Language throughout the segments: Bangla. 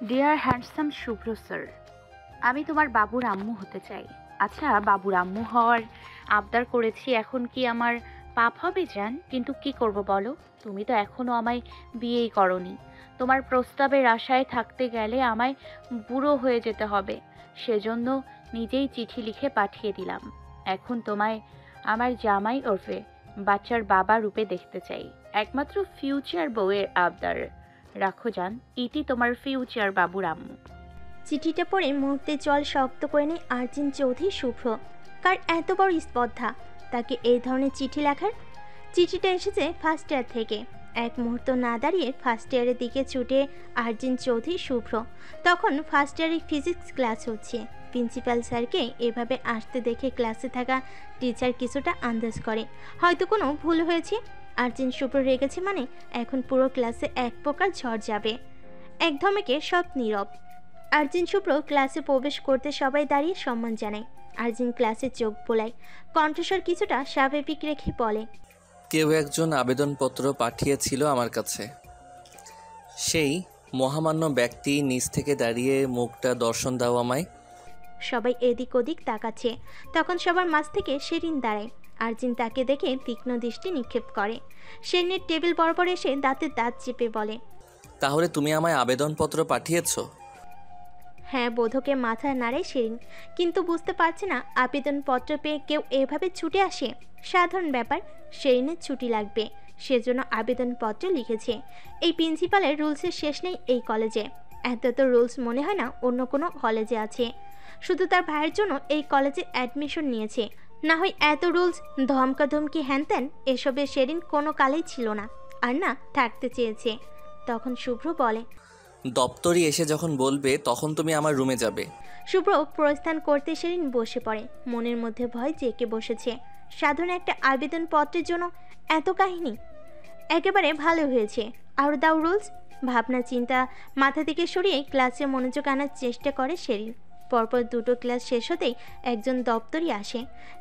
ডিয়ার হ্যান্ডসাম শুভ্র স্যার, আমি তোমার বাবুর আম্মু হতে চাই। আচ্ছা, বাবুর আম্মু হওয়ার আবদার করেছি, এখন কি আমার পাপ হবে জান? কিন্তু কি করব বলো, তুমি তো এখনো আমায় বিয়েই করনি। তোমার প্রস্তাবের আশায় থাকতে গেলে আমায় বুড়ো হয়ে যেতে হবে। সেজন্য নিজেই চিঠি লিখে পাঠিয়ে দিলাম। এখন তোমায় আমার জামাই ওরফে বাচ্চার বাবা রূপে দেখতে চাই। একমাত্র ফিউচার বউয়ের আবদার রাখো জান, ইতি তোমার ফিউচার বাবুর আম্মু। চিঠিটা পড়ে মুহূর্তে জল শক্ত করে নেয় আরজিন চৌধুরী শুভ্র। কার এত বড় স্পর্ধা তাকে এই ধরনের চিঠি লেখার? চিঠিটা এসেছে ফার্স্ট ইয়ার থেকে। এক মুহূর্ত না দাঁড়িয়ে ফার্স্ট ইয়ারের দিকে ছুটে আরজিন চৌধুরী শুভ্র। তখন ফার্স্ট ইয়ারের ফিজিক্স ক্লাস হচ্ছে। প্রিন্সিপাল স্যারকে এভাবে আসতে দেখে ক্লাসে থাকা টিচার কিছুটা আন্দাজ করে হয়তো কোনো ভুল হয়েছে। আরজিন শুভ্র রেগেছে মানে এখন পুরো ক্লাসে এক প্রকার ঝড় যাবে। এক ধমকে সব নীরব। আরজিন শুভ্র ক্লাসে প্রবেশ করতে সবাই দাঁড়িয়ে সম্মান জানায়। আরজিন ক্লাসে চোখ বোলায়, কণ্ঠস্বর কিছুটা স্বাভাবিক রেখে বলে, কেউ একজন আবেদনপত্র পাঠিয়েছিল আমার কাছে। সেই মহামান্য ব্যক্তি নিচ থেকে দাঁড়িয়ে মুখটা দর্শন দাও আমায়। সবাই এদিক ওদিক তাকাচ্ছে। তখন সবার মাঝ থেকে শেরিন দাঁড়ায়। আরজিন তাকে দেখে তীক্ষ্ণ দৃষ্টি নিক্ষেপ করে। শেরিনের টেবিল বরাবর এসে দাঁতে দাঁত চেপে বলে, তাহলে তুমি আমায় আবেদনপত্র পাঠিয়েছো? হ্যাঁ, বোধকে মাথা নাড়ে শেরিন, কিন্তু বুঝতে পারছে না আবেদনপত্র পেয়ে কেউ এভাবে ছুটে আসে। সাধারণ ব্যাপার, শেরিনের ছুটি লাগবে, সেজন্য আবেদনপত্র লিখেছে। এই প্রিন্সিপালের রুলসের শেষ নেই এই কলেজে। এত তো রুলস মনে হয় না অন্য কোনো কলেজে আছে। শুধু তার ভাইয়ের জন্য এই কলেজে অ্যাডমিশন নিয়েছে, না হয় এত রুলস ধমকাধমকি হ্যানত্যান এসবে শেরিন কোনো কালেই ছিল না, আর না থাকতে চেয়েছে। তখন শুভ্র বলে, দপ্তরি এসে যখন বলবে তখন তুমি আমার রুমে যাবে। শুভ্র প্রস্থান করতে শেরিন বসে পড়ে। মনের মধ্যে ভয় জেঁকে বসেছে। সাধারণ একটা আবেদনপত্রের জন্য এত কাহিনী? একেবারে ভালো হয়েছে, আর দাও রুলস। ভাবনা চিন্তা মাথা থেকে সরিয়ে ক্লাসে মনোযোগ আনার চেষ্টা করে শেরিন। পরপর দুটো ক্লাস শেষ হতেই একজন দপ্তরি আসে।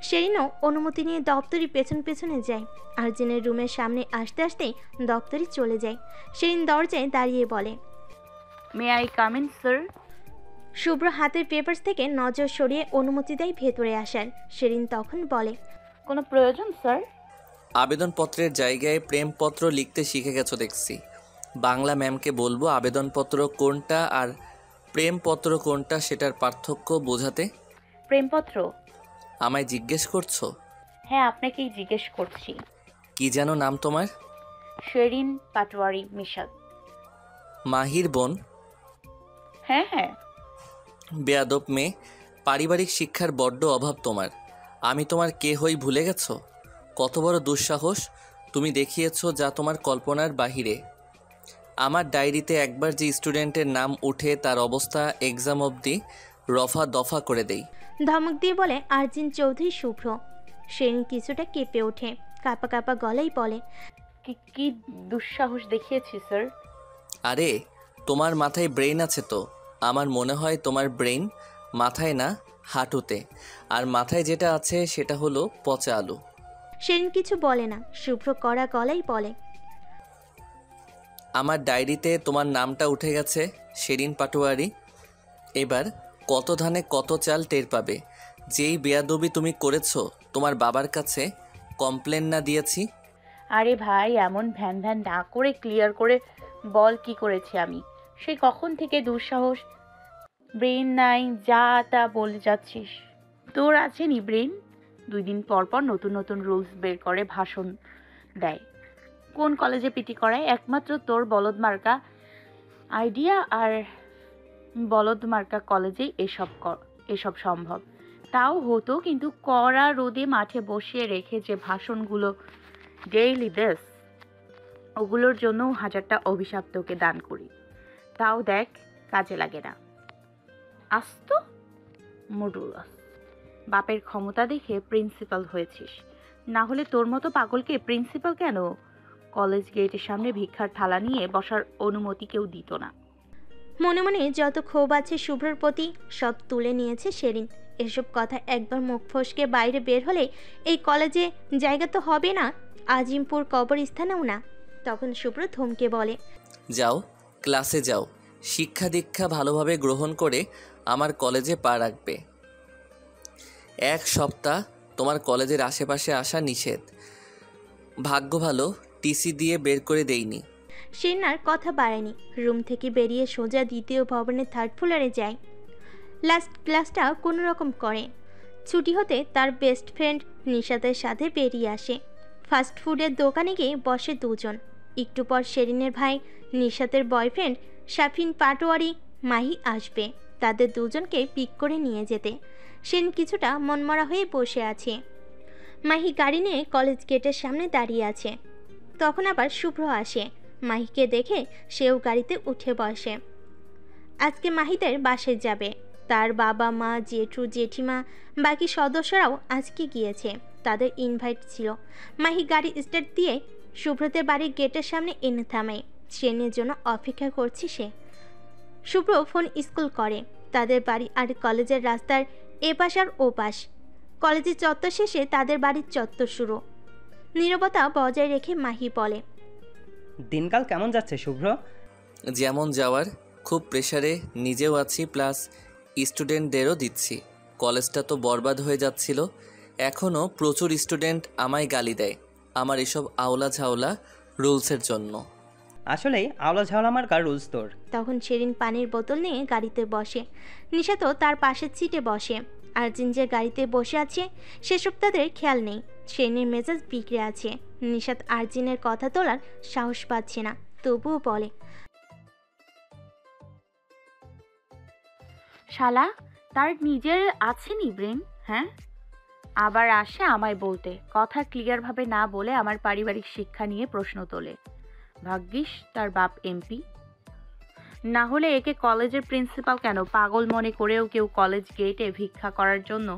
শেরিনও অনুমতি নিয়ে দপ্তরি পেছন পেছনে যায়। আরজিনের রুমের সামনে আসতে আসতেই দপ্তরি চলে যায়। শেরিন দরজায় দাঁড়িয়ে বলে, may I come in sir? Shubhra হাতের পেপারস থেকে নজর সরিয়ে অনুমতি দেয় ভেতরে আসার। শেরিন তখন বলে, কোনো প্রয়োজন স্যার? আবেদনপত্রের জায়গায় প্রেমপত্র লিখতে শিখে গেছো দেখছি। বাংলা ম্যামকে বলবো আবেদনপত্র কোনটা আর প্রেমপত্র কোনটা সেটার পার্থক্য বোঝাতে। প্রেমপত্র? আমায় জিজ্ঞেস করছো? হ্যাঁ, আপনাকেই জিজ্ঞেস করছি। কি যেন নাম তোমার? শেরিন পাটোয়ারি মিশাল। মাহির বোন? হ্যাঁ হ্যাঁ। বেয়াদব মেয়ে, পারিবারিক শিক্ষার বড্ড অভাব তোমার। আমি তোমার কে হই ভুলে গেছো? কত বড় দুঃসাহস তুমি দেখিয়েছো যা তোমার কল্পনার বাহিরে। আমার ডায়েরিতে একবার যে স্টুডেন্টের নাম উঠে তার অবস্থা এক্সাম অবধি রফা দফা করে দেই। ধমক দিয়ে বলে আরজিন চৌধুরী শুভ্র। শেরিন কিছুটা কেঁপে ওঠে, কাঁপা কাঁপা গলায় বলে, কি কি দুঃসাহস দেখিয়েছি স্যার? আরে তোমার মাথায় ব্রেন আছে তো? আমার মনে হয় তোমার ব্রেন মাথায় না, হাঁটুতে। আর মাথায় যেটা আছে সেটা হলো পচা আলু। শেরিন কিছু বলে না। শুভ্র কড়া গলায় বলে, আমার ডায়েরিতে তোমার নামটা উঠে গেছে, শেরিন পাটোয়ারি। এবার কত ধানে কত চাল টের পাবে। যেই বেয়াদবি তুমি করেছো তোমার বাবার কাছে কমপ্লেন না দিয়েছি। আরে ভাই, এমন ভ্যান ভ্যান না করে ক্লিয়ার করে বল কি করেছি আমি। সেই কখন থেকে দুঃসাহস? ব্রেন নাই যা তা বলে যাচ্ছিস। তোর আছে নি ব্রেন? 2 দিন পর পর নতুন নতুন রুলস বের করে ভাষণ দেয়। কোন কলেজে পিটি করায়? একমাত্র তোর বলদ মার্কা আইডিয়া আর বলদ মার্কা কলেজেই এসব সম্ভব। তাও হতো, কিন্তু কড়া রোদে মাঠে বসিয়ে রেখে যে ভাষণগুলো ডেইলি দেস, ওগুলোর জন্য 1000টা অভিশাপ তোকে দান করি, তাও দেখ কাজে লাগে না। আস্ত মডুলাস। বাপের ক্ষমতা দেখে প্রিন্সিপাল হয়েছিস, না হলে তোর মতো পাগলকে প্রিন্সিপাল কেন, কলেজ গেটের সামনে ভিক্ষার থালা নিয়ে বসার অনুমতি কেউ দিত না। মনে মনে যত ক্ষোভ আছে শুভ্রর প্রতি সব তুলে নিয়েছে শেরিন। এসব কথা একবার মুখ ফসকে বাইরে বের হলে এই কলেজে জায়গা তো হবে না, আজিমপুর কবরস্থানেও না। তখন শুভ্র থমকে বলে, যাও ক্লাসে যাও, শিক্ষা দীক্ষা ভালোভাবে গ্রহণ করে আমার কলেজে পা রাখবে। 1 সপ্তাহ তোমার কলেজের আশেপাশে আসা নিষেধ। ভাগ্য ভালো টিসি দিয়ে বের করে দেইনি। শিরিন আর কথা বাড়ায়নি, রুম থেকে বেরিয়ে সোজা দ্বিতীয় ভবনের 3rd ফ্লোরে যায়। লাস্ট ক্লাসটা কোনো রকম করে ছুটি হতে তার বেস্ট ফ্রেন্ড নিশাতের সাথে বেরিয়ে আসে। ফাস্ট ফুডের দোকানে গিয়ে বসে দুজন। একটু পর শেরিনের ভাই নিশাতের বয়ফ্রেন্ড শাফিন পাটোয়ারি মাহি আসবে তাদের দুজনকে পিক করে নিয়ে যেতে। শেরিন কিছুটা মনমরা হয়ে বসে আছে। মাহি গাড়ি নিয়ে কলেজ গেটের সামনে দাঁড়িয়ে আছে। তখন আবার শুভ্র আসে। মাহিকে দেখে সেও গাড়িতে উঠে বসে। আজকে মাহিদের বাসায় যাবে। তার বাবা মা জেঠু জেঠিমা বাকি সদস্যরাও আজকে গিয়েছে, তাদের ইনভাইট ছিল। মাহি গাড়ি স্টার্ট দিয়ে শুভ্রতের বাড়ির গেটের সামনে এনে থামায়। ট্রেনের জন্য অপেক্ষা করছে সে। শুভ্র ফোন স্কুল করে। তাদের বাড়ি আর কলেজের রাস্তার এপাশ আর ওপাশ। কলেজের চত্বর শেষে তাদের বাড়ির চত্বর শুরু। নীরবতা বজায় রেখে মাহি বলে, দিনকাল কেমন যাচ্ছে শুভ্র? যেমন যাওয়ার, খুব প্রেসারে নিজেও আছি, প্লাস স্টুডেন্টদেরও দিচ্ছি। কলেজটা তো বরবাদ হয়ে যাচ্ছিল, এখনও প্রচুর স্টুডেন্ট আমায় গালি দেয় আমার এসব আওলা ঝাওলা রুলসের জন্য। আসলেই আওলা ঝাওলা মার্কার রুলস তোর। তখন শেরিন পানির বোতল নিয়ে গাড়িতে বসে। নিশাতও তার পাশের সিটে বসে। আর্জিন যে গাড়িতে বসে আছে সেসব তাদের খেয়াল নেই। শেরিনের মেজাজ বিগড়ে আছে। নিশাত আর্জিনের কথা তোলার সাহস পাচ্ছে না, তবুও বলে, শালা তার নিজের আছে নি ব্রেন? হ্যাঁ, আবার আসে আমায় বলতে, কথা ক্লিয়ারভাবে না বলে আমার পারিবারিক শিক্ষা নিয়ে প্রশ্ন তোলে। ভাগ্যিস তার বাপ এমপি, না হলে একে কলেজের প্রিন্সিপাল কেন পাগল মনে করেও কেউ কলেজ গেটে ভিক্ষা করার জন্য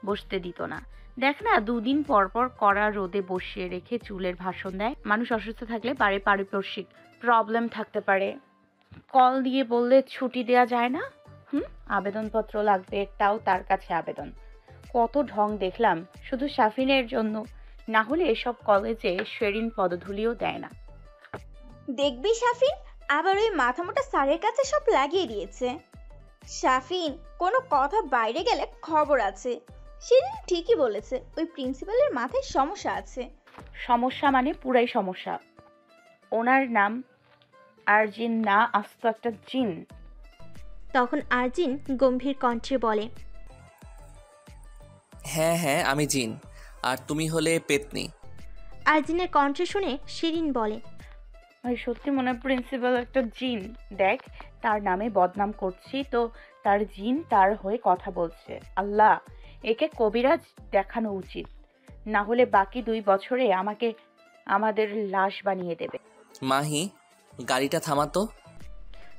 বসতে দিত না। দেখ না, 2 দিন পর পর কড়া রোদে বসিয়ে রেখে চুলের ভাষণ দেয়। মানুষ অসুস্থ থাকলে পারিপার্শ্বিক প্রবলেম থাকতে পারে, কল দিয়ে বললে ছুটি দেয়া যায় না। আবেদনপত্র লাগবে, তাও তার কাছে আবেদন। কত ঢং দেখলাম শুধু শাফিনের জন্য, না হলে এসব কলেজে শেরিন পদধূলিও দেয় না। দেখবি শাফিন আবার ওই মাথামোটা স্যারের কাছে সব লাগিয়ে দিয়েছে। শাফিন, কোনো কথা বাইরে গেলে খবর আছে। শিরিন ঠিকই বলেছে, ওই প্রিন্সিপালের মাথায় সমস্যা আছে। সমস্যা মানে পুরাই সমস্যা। ওনার নাম আরজিন না, আস্ত একটা জিন। তখন আর্জিন গম্ভীর কণ্ঠে বলে, হ্যাঁ হ্যাঁ, আমি জিন, আর তুমি হলে পেতনি। আর্জিনের কণ্ঠ শুনে শিরিন বলে, ভাই সত্যি মনে হয় প্রিন্সিপাল একটা জিন। দেখ, তার নামে বদনাম করছি তো তার জিন তার হয়ে কথা বলছে। আল্লাহ, একে কবিরাজ দেখানো উচিত, না হলে বাকি 2 বছরে আমাদের লাশ বানিয়ে দেবে। মাহি, গাড়িটা থামাতো।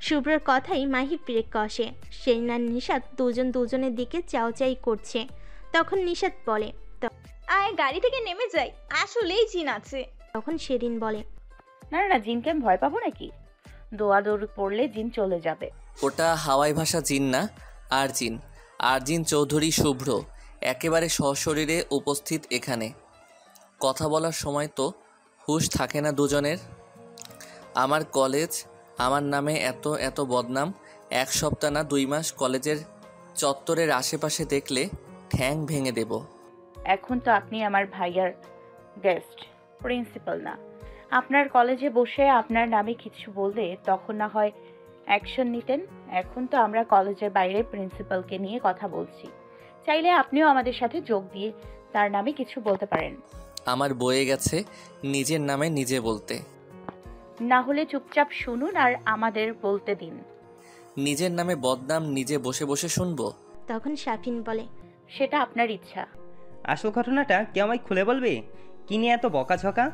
শুভ্রর কথাই মাহি ব্রেক কষে। শেরিন আর নিশাত দুজন দুজনের দিকে চাওচাই করছে। তখন নিশাত বলে, আয় গাড়ি থেকে নেমে যাই, আসলেই জিন আছে। তখন শেরিন বলে, না না, জিনকে আমি ভয় পাবো নাকি? দৌড় পড়লে জিন চলে যাবে। ওটা হাওয়াই ভাষা জিন না, আরজিন। আরজিন চৌধুরী শুভ্র একেবারে সশরীরে উপস্থিত এখানে। কথা বলার সময় তো হুঁশ থাকে না দুজনের। আমার কলেজ, আমার নামে এত এত বদনাম, 1 সপ্তাহ না 2 মাস কলেজের চত্বরের আশেপাশে দেখলে ঠ্যাং ভেঙে দেব। এখন তো আপনি আমার ভাইয়ার গেস্ট, প্রিন্সিপাল না। আপনার কলেজে বসে আপনার নামে কিছু বললে তখন না হয় অ্যাকশন নিতেন। এখন তো আমরা কলেজের বাইরে প্রিন্সিপালকে নিয়ে কথা বলছি। চাইলে আপনিও আমাদের সাথে যোগ দিয়ে তার নামে কিছু বলতে পারেন। আমার বয়ে গেছে নিজের নামে নিজে বলতে। না হলে চুপচাপ শুনুন আর আমাদের বলতে দিন। নিজের নামে বদনাম নিজে বসে বসে শুনবো? তখন শাফিন বলে, সেটা আপনার ইচ্ছা। আসল ঘটনাটা কি আমায় খুলে বলবি? কি নিয়ে এত বকাঝকা?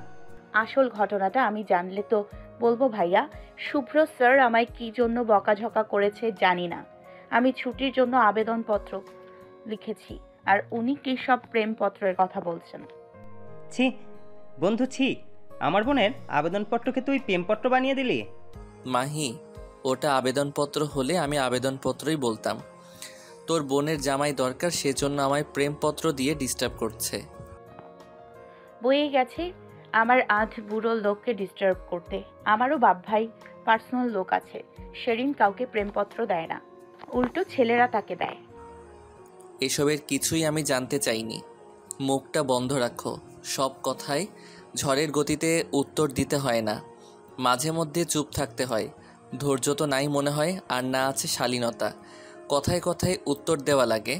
আসল ঘটনাটা আমি জানলে তো বলবো ভাইয়া। শুভ্র স্যার আমায় কি জন্য বকাঝকা করেছে জানি না। আমি ছুটির জন্য আবেদনপত্র লিখেছি, আর উনি কি সব প্রেমপত্রের কথা বলছেন। ছি বন্ধু, ছি। আমার বোনের আবেদনপত্রকে তুই প্রেমপত্র বানিয়ে দিলি? মাহি, ওটা আবেদনপত্র হলে আমি আবেদনপত্রই বলতাম। তোর বোনের জামাই দরকার, সেজন্য আমায় প্রেমপত্র দিয়ে ডিস্টার্ব করছে। বয়ে গেছে আমার বুড়ো লোককে ডিস্টার্ব করতে। আমারও বাপ ভাই পার্সোনাল লোক আছে। শেরিন কাউকে প্রেমপত্র দেয় না, উল্টো ছেলেরা তাকে দেয়। এসবের কিছুই আমি জানতে চাইনি। মুখটা বন্ধ রাখো। সব কথায় ঝড়ের গতিতে উত্তর দিতে হয় না, মাঝে মধ্যে চুপ থাকতে হয়। ধৈর্য তো নাই মনে হয়, আর না আছে শালীনতা। কথায় কথায় উত্তর দেওয়া লাগে।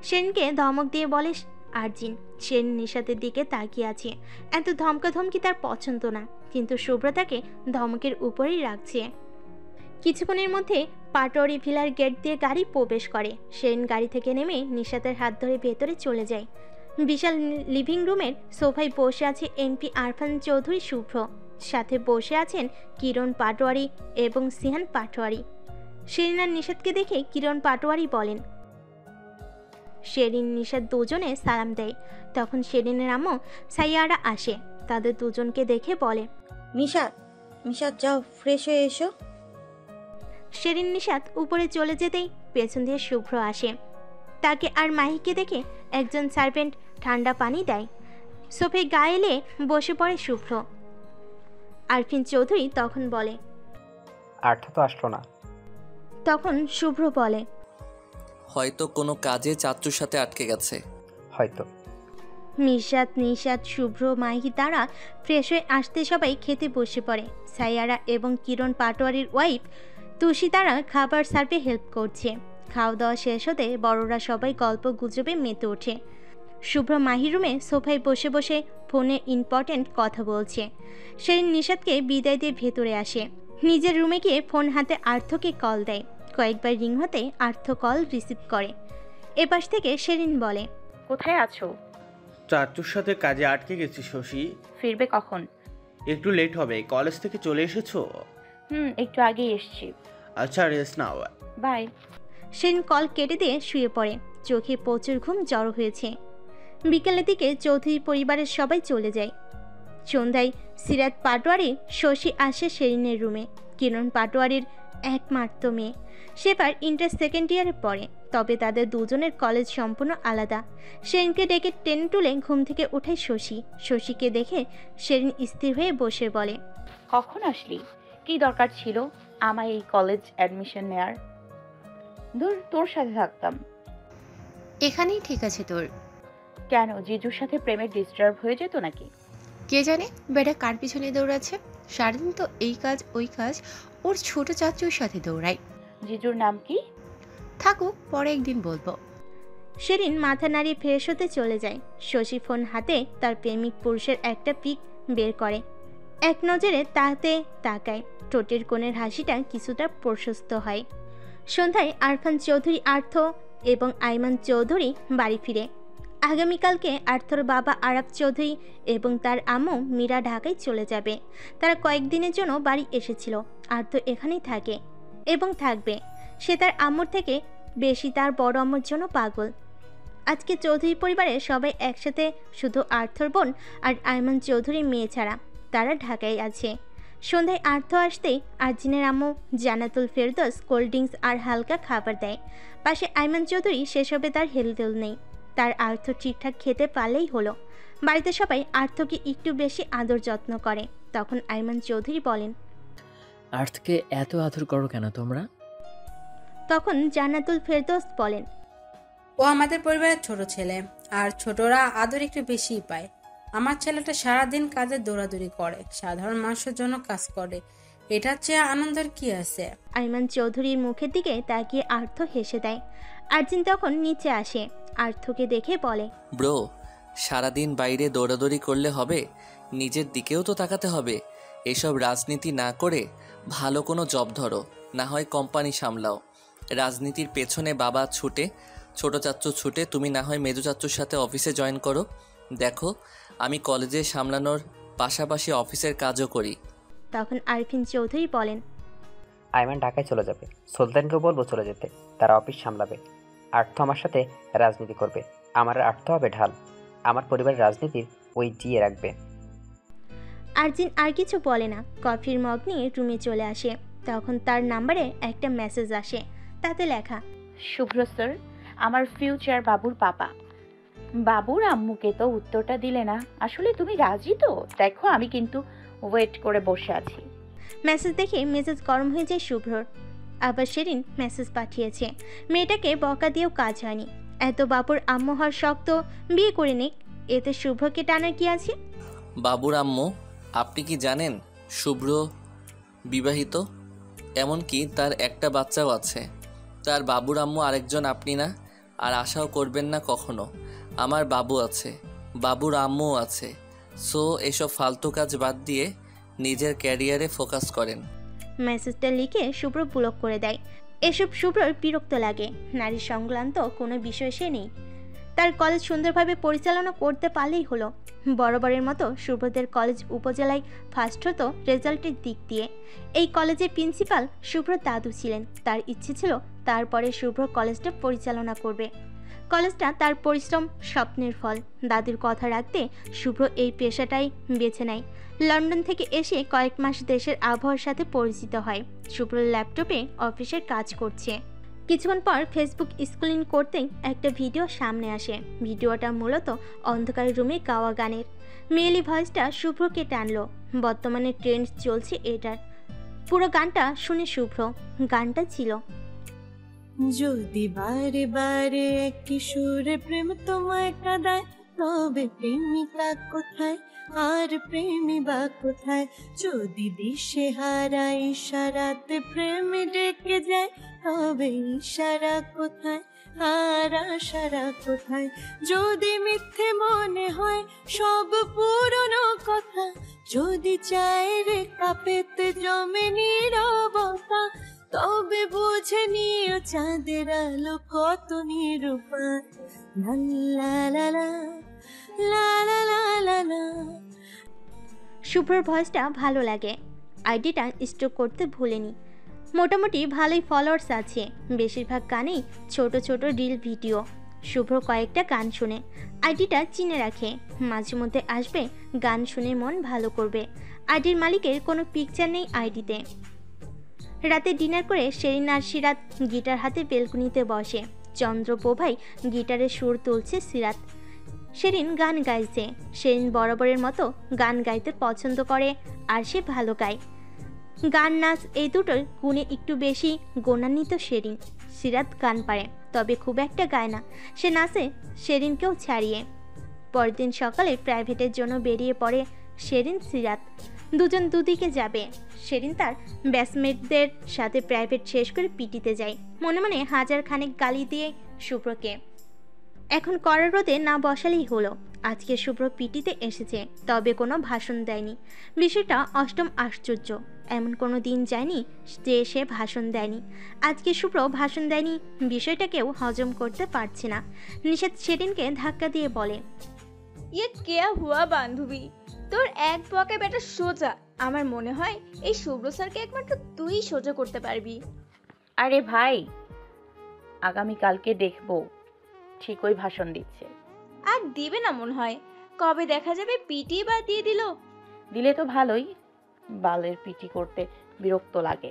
শেরিনকে ধমক দিয়ে বলে আরজিন। শেরিন নিশাতের দিকে তাকিয়ে আছে। এত ধমকাধমকি তার পছন্দ না, কিন্তু শুভ্র তাকে ধমকের উপরেই রাখছে। কিছুক্ষণের মধ্যে পাটোয়ারি ভিলার গেট দিয়ে গাড়ি প্রবেশ করে। শেরিন গাড়ি থেকে নেমে নিশাতের হাত ধরে ভেতরে চলে যায়। বিশাল লিভিং রুমের সোফায় বসে আছে এমপি আরফান চৌধুরী শুভ্র, সাথে বসে আছেন কিরণ পাটোয়ারি এবং সিহান পাটোয়ারি। শেরিন আর নিশাতকে দেখে কিরণ পাটোয়ারি বলেন। শেরিন নিশাত দুজনে সালাম দেয়। তখন শেরিনের আম্মু সাইয়ারা আসে, তাদের দুজনকে দেখে বলে, মিশাত মিশাত যাও ফ্রেশ হয়ে এসো। শেরিন নিশাত উপরে চলে যেতেই পেছন দিয়ে শুভ্র আসে। তাকে আর মাহিকে দেখে একজন সার্ভেন্ট ঠান্ডা পানি দেয়। সোফে গায়ে এলে বসে পড়ে শুভ্র। আরফিন চৌধুরী তখন বলে, আর্থ তো আসলো না। তখন শুভ্র বলে, হয়তো কোনো কাজে চাচ্চুর সাথে আটকে গেছে। হয়তো। মিশাত নিশাত শুভ্র মাহি তারা ফ্রেশ হয়ে আসতে সবাই খেতে বসে পড়ে। সাইয়ারা এবং কিরণ পাটোয়ারির ওয়াইফ তুষি তারা খাবার সার্ভে হেল্প করছে। খাওয়া দাওয়া শেষ হতে বড়রা সবাই গল্প গুজবে মেতে ওঠে। শুভ্র মাহি রুমে সোফায় বসে বসে ফোনে ইম্পর্ট্যান্ট কথা বলছে। সেই নিশাতকে বিদায় দিয়ে ভেতরে আসে। নিজের রুমে গিয়ে ফোন হাতে আর্থকে কল দেয়। কয়েকবার রিং হতে আর্থ কল রিসিভ করে। এপাশ থেকে শেরিন বলে, কোথায় আছো? চাচুর সাথে কাজে আটকে গেছি শশী। ফিরবে কখন? একটু লেট হবে। কলেজ থেকে চলে এসেছো? একটু আগেই এসছি। আচ্ছা, রেস্ট নাও। বাই। শেরিন কল কেটে দিয়ে শুয়ে পড়ে। চোখে প্রচুর ঘুম জড়ো হয়েছে। বিকেলের দিকে চৌধুরী পরিবারের সবাই চলে যায়। সন্ধ্যায় সিরাত পাটোয়ারি শশী আসে শেরিনের রুমে। কিরণ পাটোয়ারির একমাত্র মেয়ে। সেবার ইন্টার সেকেন্ড ইয়ারে পড়ে, তবে তাদের দুজনের কলেজ সম্পূর্ণ আলাদা। শেরিনকে ডেকে টেনে তুলে ঘুম থেকে ওঠায় শশী। শশীকে দেখে শেরিন স্থির হয়ে বসে বলে, কখন আসলি? কি দরকার ছিল আমায় এই কলেজ অ্যাডমিশন নেয়ার? দূর, তোর সাথে থাকতাম। এখানেই ঠিক আছে তোর। কেন, জিজুর সাথে প্রেমের ডিস্টার্ব হয়ে যেত নাকি? কে জানে বেটা কার পিছনে দৌড়াচ্ছে। সারাদিন তো এই কাজ ওই কাজ, ওর ছোট চাচুর সাথে দৌড়ায়। জিজুর নাম কি? থাকুক, পরে একদিন বলবো। শেরিন মাথা নাড়িয়ে ফ্রেশ হতে চলে যায়। শশী ফোন হাতে তার প্রেমিক পুরুষের একটা পিক বের করে। এক নজরে তাতে তাকায়। ঠোঁটের কোণের হাসিটা কিছুটা প্রশস্ত হয়। সন্ধ্যায় আরফান চৌধুরী আর্থ এবং আইমান চৌধুরী বাড়ি ফিরে। আগামীকালকে আর্থর বাবা আরাফ চৌধুরী এবং তার আম্মু মীরা ঢাকায় চলে যাবে। তারা কয়েকদিনের জন্য বাড়ি এসেছিল। আর্থ এখানেই থাকে এবং থাকবে। সে তার আম্মুর থেকে বেশি তার বড় আম্মুর জন্য পাগল। আজকে চৌধুরী পরিবারের সবাই একসাথে, শুধু আর্থর বোন আর আইমান চৌধুরীর মেয়ে ছাড়া। তারা ঢাকায় আছে। সন্ধ্যায় আর্থ আসতেই আরজিনের আম্মু জান্নাতুল ফেরদৌস কোল্ড ড্রিঙ্কস আর হালকা খাবার দেয়। পাশে আইমান চৌধুরী সেসবে তার হেলদোল নেই। তার আর্থ ঠিকঠাক খেতে পারলেই হলো। বাড়িতে সবাই আর্থকে একটু বেশি আদর যত্ন করে। তখন আইমান চৌধুরী বলেন, আর্থকে এত আদর করো কেন তোমরা? তখন জান্নাতুল ফেরদৌস বলেন, ও আমাদের পরিবারের ছোট ছেলে, আর ছোটরা আদর একটু বেশিই পায়। আমার ছেলেটা সারাদিন কাজে দৌড়াদৌড়ি করে, সাধারণ মানুষের জন্য কাজ করে। এটার চেয়ে আনন্দের কি আছে? আইমান চৌধুরীর মুখের দিকে তাকিয়ে আর্থ হেসে দেয়। আরজিন তখন নিচে আসে। আর্থকে দেখে বলে, ব্রো, সারাদিন বাইরে দৌড়াদৌড়ি করলে হবে? নিজের দিকেও তো তাকাতে হবে। এসব রাজনীতি না করে ভালো কোনো জব ধরো, না হয় কোম্পানি সামলাও। রাজনীতির পেছনে বাবা ছুটে, ছোট চাচ্চু ছুটে, তুমি না হয় মেজো চাচ্চুর সাথে অফিসে জয়েন করো। দেখো, আমি কলেজে সামলানোর পাশাপাশি অফিসের কাজও করি। তখন আরফিন চৌধুরী বলেন, আইমান ঢাকায় চলে যাবে। সুলতানকেও বলবো চলে যেতে, তারা অফিস সামলাবে। আর্থ আমার সাথে রাজনীতি করবে। আমার আর্থ হবে ঢাল। আমার পরিবারের রাজনীতির ওই জিয়ে রাখবে। আরজিন আর কিছু বলে না। কফির মগ নিয়ে রুমে চলে আসে। তখন তার নাম্বারে একটা মেসেজ আসে। তাতে লেখা, শুভ্র স্যার, আমার ফিউচার বাবুর পাপা। বাবুর আম্মুকে তো উত্তরটা দিলে না। আসলে তুমি রাজি তো? দেখো, আমি কিন্তু ওয়েট করে বসে আছি। মেসেজ দেখে মেজাজ গরম হয়ে যায় শুভ্রর। আবার সেদিন মেসেজ পাঠিয়েছে, মেয়েটাকে বকা দিয়েও কাজ হয়নি, এত বাবুর আম্মু হওয়ার শক্ত, বিয়ে করে নিক, এতে শুভ্রকে টানার কি আছে? বাবুর আম্মু? আপনি কি জানেন শুভ্র বিবাহিত? এমনকি তার একটা বাচ্চাও আছে। তার বাবুর আম্মু আরেকজন আপনি না, আর আশাও করবেন না কখনো। আমার বাবু আছে, বাবুর আম্মুও আছে। সো এসব ফালতু কাজ বাদ দিয়ে নিজের ক্যারিয়ারে ফোকাস করেন। মেসেজটা লিখে শুভ্র ব্লক করে দেয়। এসব শুভ্রর বিরক্ত লাগে। নারী সংক্রান্ত কোনো বিষয় সে নেই, তার কলেজ সুন্দরভাবে পরিচালনা করতে পারলেই হলো। বরাবরের মতো শুভ্রদের কলেজ উপজেলায় ফার্স্ট হতো রেজাল্টের দিক দিয়ে। এই কলেজের প্রিন্সিপাল শুভ্র দাদু ছিলেন। তার ইচ্ছে ছিল তারপরে শুভ্র কলেজটা পরিচালনা করবে। কলেজটা তার পরিশ্রম, স্বপ্নের ফল। দাদুর কথা রাখতে শুভ্র এই পেশাটাই বেছে নেয়। লন্ডন থেকে এসে কয়েক মাস দেশের আবহাওয়ার সাথে পরিচিত হয়। শুভ্র ল্যাপটপে অফিসের কাজ করছে। কিছুক্ষণ পর ফেসবুক স্ক্রলিং করতেই একটা ভিডিও সামনে আসে। ভিডিওটা মূলত অন্ধকার রুমে গাওয়া গানের। মেয়েলি ভয়েসটা শুভ্রকে টানলো। বর্তমানে ট্রেন্ড চলছে এটার। পুরো গানটা শুনে শুভ্র। গানটা ছিল, যদি বারে বারে একই সুরে প্রেম তোমায় কাঁদায়, তবে প্রেমিকা কোথায় আর প্রেমী বা কোথায়? যদি দিশে হারা ইশারাতে প্রেম ডেকে যায়, তবে ইশারা কোথায় আর আশারা কোথায়? যদি মিথ্যে মনে হয় সব পুরনো কথা, যদি চায় রে কাঁপেতে জমে নীরবতা, তবে বুঝে নিও চাঁদের আলো কত নিরূপায়। লা লা লা লা লা লা লা লা লা। শুভ্রর ভয়েসটা ভালো লাগে। আইডিটা স্টক করতে ভুলেনি। মোটামুটি ভালোই ফলোয়ার্স আছে। বেশিরভাগ গানেই ছোট ছোট রিল ভিডিও। শুভ্র কয়েকটা গান শুনে আইডিটা চিনে রাখে। মাঝে মধ্যে আসবে, গান শুনে মন ভালো করবে। আইডির মালিকের কোনো পিকচার নেই আইডিতে। রাতে ডিনার করে শেরিন আর সিরাত গিটার হাতে বেলকুনিতে বসে। চন্দ্রপ্রভায় গিটারের সুর তুলছে সিরাত। শেরিন গান গাইছে। শেরিন বরাবরের মতো গান গাইতে পছন্দ করে, আর সে ভালো গায়। গান, নাচ এই দুটোর গুণে একটু বেশি গুণান্বিত শেরিন। সিরাত গান পারে, তবে খুব একটা গায় না। সে নাচে শেরিনকেও ছাড়িয়ে। পরের দিন সকালে প্রাইভেটের জন্য বেরিয়ে পড়ে শেরিন, সিরাত। দুজন দুদিকে যাবে। শেরিন তার ব্যাচমেটদের সাথে প্রাইভেট শেষ করে পিটিতে যায়। মনে মনে হাজার খানেক গালি দিয়ে শুভ্রকে। এখন কড়া রোদে না বসালেই হলো। আজকে শুভ্র পিটিতে এসেছে, তবে কোনো ভাষণ দেয়নি। বিষয়টা অষ্টম আশ্চর্য। এমন কোনো দিন যায়নি যে সে ভাষণ দেয়নি। আজকে শুভ্র ভাষণ দেয়নি, বিষয়টা কেউ হজম করতে পারছে না। নিষাদ শেরিনকে ধাক্কা দিয়ে বলে, ইয়ে কেয়া হুয়া বান্ধবী, তোর এক বকে বেটা সোজা। আমার মনে হয় এই শুভ্র স্যারকে একমাত্র তুই সোজা করতে পারবি। আরে ভাই, আগামীকালকে দেখবো ঠিকই ভাষণ দিচ্ছে। আর দিবে না মনে হয়। কবে দেখা যাবে পিটি বা দিয়ে দিল। দিলে তো ভালোই, বালের পিটি করতে বিরক্ত লাগে।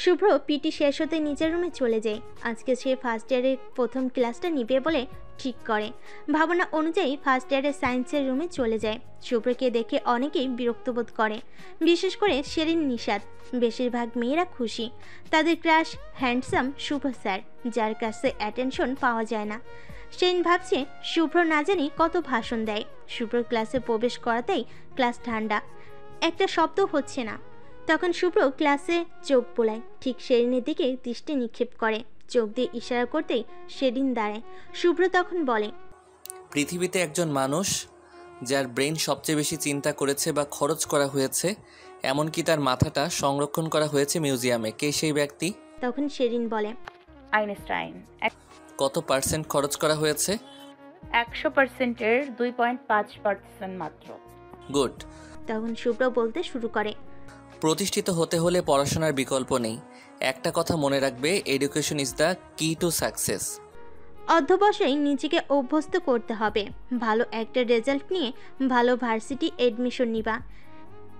শুভ্র পিটি শেষ হতে নিজের রুমে চলে যায়। আজকে সে ফার্স্ট ইয়ারের প্রথম ক্লাসটা নিবে বলে ঠিক করে। ভাবনা অনুযায়ী ফার্স্ট ইয়ারের সায়েন্সের রুমে চলে যায়। শুভ্রকে দেখে অনেকেই বিরক্তবোধ করে, বিশেষ করে শেরিন, নিষাদ। বেশিরভাগ মেয়েরা খুশি। তাদের ক্রাশ হ্যান্ডসাম শুভ্র স্যার, যার কাছে অ্যাটেনশন পাওয়া যায় না। শেরিন ভাবছে শুভ্র না জানি কত ভাষণ দেয়। শুভ্র ক্লাসে প্রবেশ করাতেই ক্লাস ঠান্ডা, একটা শব্দ হচ্ছে না। তখন শুভ্র ক্লাসে চোখ বোলায়, ঠিক শেরিনের দিকে দৃষ্টি নিক্ষেপ করে। চোখ দিয়ে ইশারা করতেই শেরিন দাঁড়ায়। শুভ্র তখন বলে, পৃথিবীতে একজন মানুষ যার ব্রেন সবচেয়ে বেশি চিন্তা করেছে বা খরচ করা হয়েছে, এমনকি তার মাথাটা সংরক্ষণ করা হয়েছে মিউজিয়ামে। কে সেই ব্যক্তি? তখন শেরিন বলে, আইনস্টাইন। কত পার্সেন্ট খরচ করা হয়েছে? 100%-এর 2.5% মাত্র। গুড। তখন শুভ্র বলতে শুরু করে, প্রতিষ্ঠিত হতে হলে পড়াশোনার বিকল্প নেই। একটা কথা মনে রাখবে, এডুকেশন ইজ দ্য কি টু সাকসেস। অধ্যবসায় নিজেকে অভ্যস্ত করতে হবে। ভালো একটা রেজাল্ট নিয়ে ভালো ভার্সিটি এডমিশন নিবা।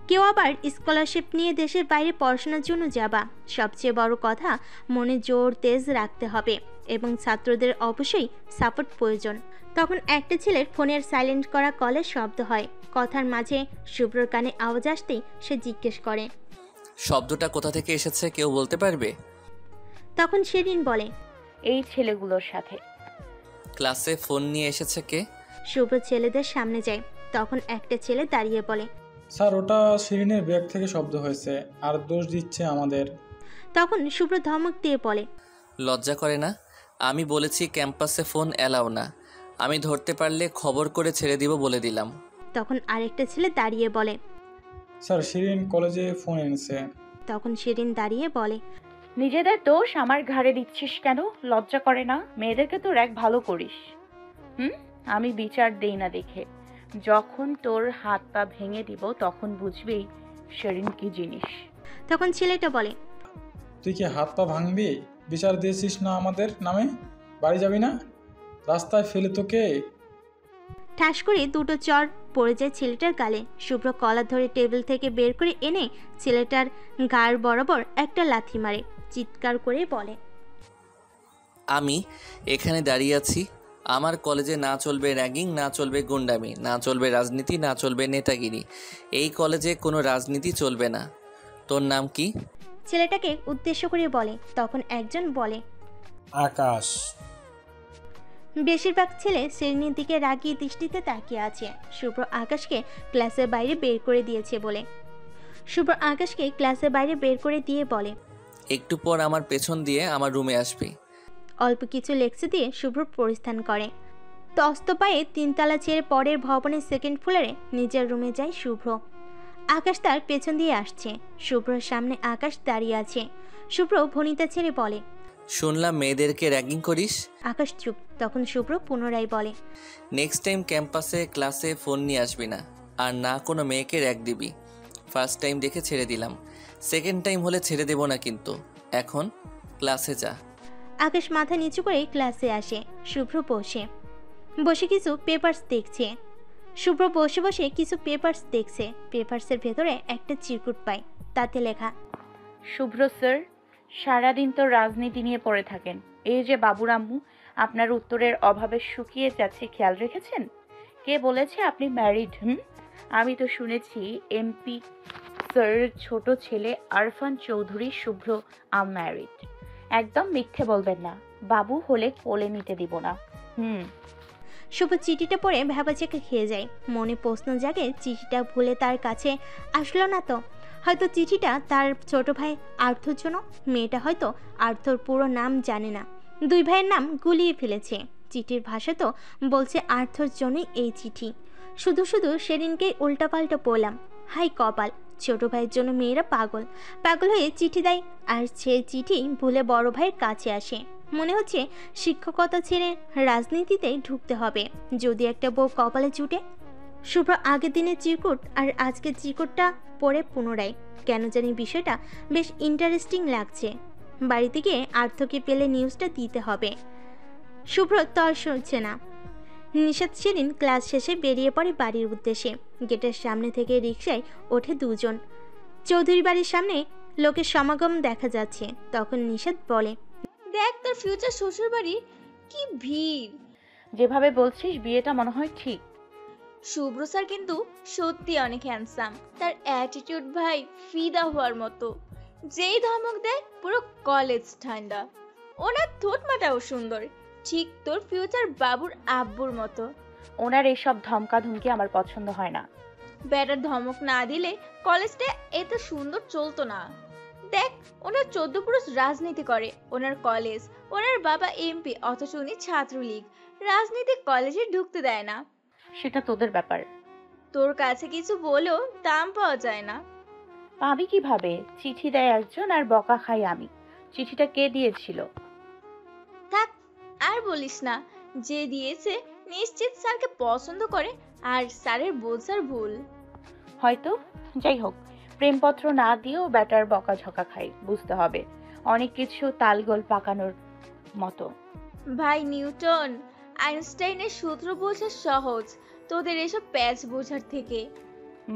কেউ আবার স্কলারশিপ নিয়ে দেশের বাইরে পড়াশোনার জন্য যাবা। সবচেয়ে বড় কথা, মনে জোর তেজ রাখতে হবে এবং ছাত্রদের অবশ্যই সাপোর্ট প্রয়োজন। তখন একটা ছেলের ফোনের সাইলেন্ট করা কলের শব্দ হয়। কথার মাঝে শুভ্রর কানে আওয়াজ আসতেই সে জিজ্ঞেস করে, শব্দটা কোথা থেকে এসেছে কেউ বলতে পারবে? তখন শিরিন বলে, এই ছেলেগুলোর সাথে। ক্লাসে ফোন নিয়ে এসেছে কে? শুভ্র ছেলেদের সামনে যায়। তখন একটা ছেলে দাঁড়িয়ে বলে, স্যার ওটা শিরিনের ব্যাগ থেকে শব্দ হয়েছে আর দোষ দিচ্ছে আমাদের। তখন শুভ্র ধমক দিয়ে বলে, লজ্জা করে না? আমি বলেছি ক্যাম্পাসে ফোন অ্যালাউ না। আমি ধরতে পারলে খবর করে ছেড়ে দিব বলে দিলাম। তখন আরেকটা ছেলে দাঁড়িয়ে বলে, স্যার শিরিন কলেজে ফোন এনেছে। তখন শিরিন দাঁড়িয়ে বলে, নিজেদের দোষ আমার ঘাড়ে দিচ্ছিস কেন? লজ্জা করে না? মেয়েদেরকে তো এক ভালো করিস। আমি বিচার দেই না দেখে। যখন তোর হাত পা ভেঙে দিব তখন বুঝবি শিরিন কি জিনিস। তখন ছেলেটা বলে, তুই কি হাত পা ভাঙবি? বিচার দিয়েছিস না আমাদের নামে? বাড়ি যাবি না? রাস্তায় ফেলে তোকে। ঠাস করে দুটো চড় পড়ে যায় ছেলেটার গালে। শুভ্র কলার ধরে টেবিল থেকে বের করে এনে ছেলেটার গাড় বরাবর একটা লাথি মারে, চিৎকার করে বলে, আমি এখানে দাঁড়িয়ে আছি। আমার কলেজে না চলবে র্যাগিং, না চলবে গুন্ডামি, না চলবে রাজনীতি, না চলবে নেতাগিরি। এই কলেজে কোনো রাজনীতি চলবে না। তোর নাম কি? ছেলেটাকে উদ্দেশ্য করে বলে। তখন একজন বলে, আকাশ। বেশিরভাগ ছেলে শ্রেণীর দিকে রাগী দৃষ্টিতে তাকিয়ে আছে শুভ্র আকাশকে ক্লাসের বাইরে বের করে দিয়েছে বলে। শুভ্র আকাশকে ক্লাসের বাইরে বের করে দিয়ে বলে, একটু পর আমার পেছন দিয়ে আমার রুমে আসবি। অল্প কিছু লেক্সে দিয়ে শুভ্র প্রস্থান করে। তস্ত পায়ে 3 তলা ছেড়ে পরের ভবনের সেকেন্ড ফ্লোরে নিজের রুমে যায় শুভ্র। আকাশ তার পেছন দিয়ে আসছে। শুভ্রর সামনে আকাশ দাঁড়িয়ে আছে। শুভ্র ভনিতা ছেড়ে বলে, শুনলাম মেয়েদেরকে র্যাগিং করিস। আকাশ চুপ। তখন শুভ্র পুনরায় বলে, নেক্সট টাইম ক্যাম্পাসে ক্লাসে ফোন নিয়ে আসবি না, আর না কোনো মেয়েকে র্যাগ দিবি। ফার্স্ট টাইম দেখে ছেড়ে দিলাম, সেকেন্ড টাইম হলে ছেড়ে দেব না কিন্তু। এখন ক্লাসে যা। আকাশ মাথা নিচু করে ক্লাসে আসে। শুভ্র বসে বসে কিছু পেপারস দেখছে। শুভ্র বসে বসে কিছু পেপারস দেখছে। পেপারসের ভেতরে একটা চিরকুট পায়, তাতে লেখা, শুভ্র স্যার, সারাদিন তো রাজনীতি নিয়ে পড়ে থাকেন। এই যে বাবুর আম্মু আপনার উত্তরের অভাবে শুকিয়ে যাচ্ছে, খেয়াল রেখেছেন? কে বলেছে আপনি ম্যারিড? আমি তো শুনেছি এমপি স্যার ছোট ছেলে আরফান চৌধুরী শুভ্র আনম্যারিড। একদম মিথ্যে বলবেন না, বাবু হলে কোলে নিতে দিব না। শুভ চিঠিটা পড়ে ভ্যাবাচেকে খেয়ে যায়। মনে প্রশ্ন জাগে, চিঠিটা ভুলে তার কাছে আসলো না তো? হয়তো চিঠিটা তার ছোট ভাই আর্থর জন্য। মেয়েটা হয়তো আর্থর পুরো নাম জানে না, 2 ভাইয়ের নাম গুলিয়ে ফেলেছে। চিঠির ভাষা তো বলছে আর্থর জন্যই এই চিঠি। শুধু শুধু সেদিনকেই উল্টাপাল্টা পড়লাম। হাই কপাল, ছোট ভাইয়ের জন্য মেয়েরা পাগল পাগল হয়ে চিঠি দেয়, আর সে চিঠি ভুলে বড় ভাইয়ের কাছে আসে। মনে হচ্ছে শিক্ষকতা ছেড়ে রাজনীতিতে ঢুকতে হবে, যদি একটা বউ কপালে জুটে। শুভ্র আগের দিনের চিরকুট আর আজকের চিরকুটটা পড়ে পুনরায় কেন জানি বিষয়টা বেশ ইন্টারেস্টিং লাগছে। বাড়িতে গিয়ে আর্থকে পেলে নিউজটা দিতে হবে। শুভ্র তর সইছে না। নিশাত সেদিন ক্লাস শেষে বেরিয়ে পড়ে বাড়ির উদ্দেশ্যে। গেটের সামনে থেকে রিকশায় ওঠে 2 জন। চৌধুরী বাড়ির সামনে লোকের সমাগম দেখা যাচ্ছে। তখন নিশাত বলে, দেখ তোর ফিউচার শ্বশুর বাড়ি কি ভিড়। যেভাবে বলছিস বিয়েটা মনে হয় ঠিক। শুভ্র স্যার কিন্তু সত্যি অনেক হ্যান্ডসাম। তার অ্যাটিটিউড ভাই ফিদা হওয়ার মতো। যেই ধমক দেয় পুরো কলেজ ঠান্ডা। ওনার ঠোঁটমাটাও সুন্দর, ঠিক তোর ফিউচার বাবুর আব্বুর মতো। ওনার এইসব ধমকা ধমকি আমার পছন্দ হয় না। ব্যাটার ধমক না দিলে কলেজটা এত সুন্দর চলতো না। দেখ ওনার 14 পুরুষ রাজনীতি করে ওনার কলেজ। ওনার বাবা এমপি, অথচ উনি ছাত্রলীগ। রাজনীতি কলেজে ঢুকতে দেয় না। সেটা তোদের ব্যাপার। তোর কাছে কিছু বলেও দাম পাওয়া যায় না। পাবি কিভাবে? চিঠি দেয় একজন আর বকা খাই আমি। চিঠিটা কে দিয়েছিল? থাক আর বলিস না। যে দিয়েছে নিশ্চিত স্যারকে পছন্দ করে, আর স্যারের বোঝার ভুল হয়তো। যাই হোক, প্রেমপত্র না দিয়েও ব্যাটার বকাঝকা খাই, বুঝতে হবে অনেক কিছু তালগোল পাকানোর মতো। ভাই নিউটন, আইনস্টাইনের সূত্র বোঝা সহজ, তোদের এসব প্যাচ বোঝার থেকে।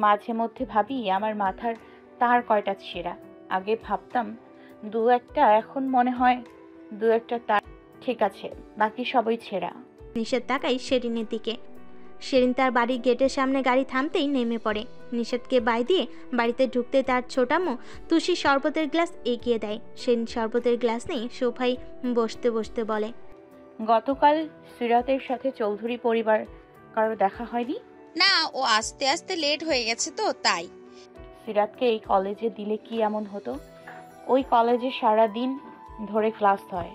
মাঝে মধ্যে ভাবি আমার মাথার তার কয়টা ছেঁড়া। আগে ভাবতাম 2-1টা, এখন মনে হয় 2-1টা তার ঠিক আছে, বাকি সবই ছেঁড়া। নিশাত তাকাই সেদিনের দিকে। সেরিন তার বাড়ির গেটের সামনে গাড়ি থামতেই নেমে পড়ে। নিষাদকে বাই দিয়ে বাড়িতে ঢুকতে তার ছোটাম্মু তুষি শরবতের গ্লাস এগিয়ে দেয়। সেরিন শরবতের গ্লাস নিয়ে সোফায় বসতে বসতে বলে, গতকাল সিরাতের সাথে চৌধুরী পরিবার কারো দেখা হয়নি? না, ও আস্তে আস্তে লেট হয়ে গেছে তো তাই। সিরাতকে এই কলেজে দিলে কি এমন হতো? ওই কলেজে সারা দিন ধরে ক্লাস হয়।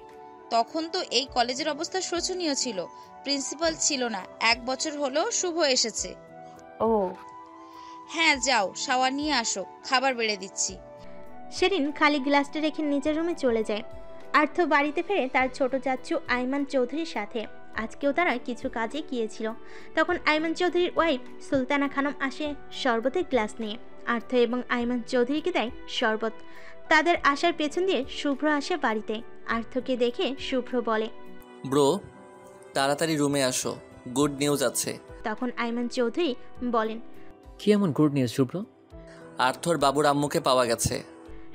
তখন তো এই কলেজের অবস্থা শোচনীয় ছিল, প্রিন্সিপাল ছিল না। 1 বছর হলো শুভ এসেছে। ও হ্যাঁ, যাও শাওয়ার নিয়ে আসো, খাবার বেড়ে দিচ্ছি। সেরিন খালি গ্লাসটা রেখে নিজের রুমে চলে যায়। আর্থ বাড়িতে ফিরে তার ছোট চাচু আইমান চৌধুরীর সাথে। আজকেও তারা কিছু কাজে গিয়েছিল। তখন আইমান চৌধুরীর ওয়াইফ সুলতানা খানম আসে শরবতের গ্লাস নিয়ে। আর্থ এবং আইমান চৌধুরীকে দেয় শরবত। তাদের আসার পেছন দিয়ে শুভ্র আসে বাড়িতে। আর্থকে দেখে শুভ্র বলে, ব্রো তাড়াতাড়ি রুমে আসো, গুড নিউজ আছে। তখন আইমান চৌধুরী বলেন, কি এমন গুড নিউজ শুভ্র? আর্থর বাবুর আম্মুকে পাওয়া গেছে।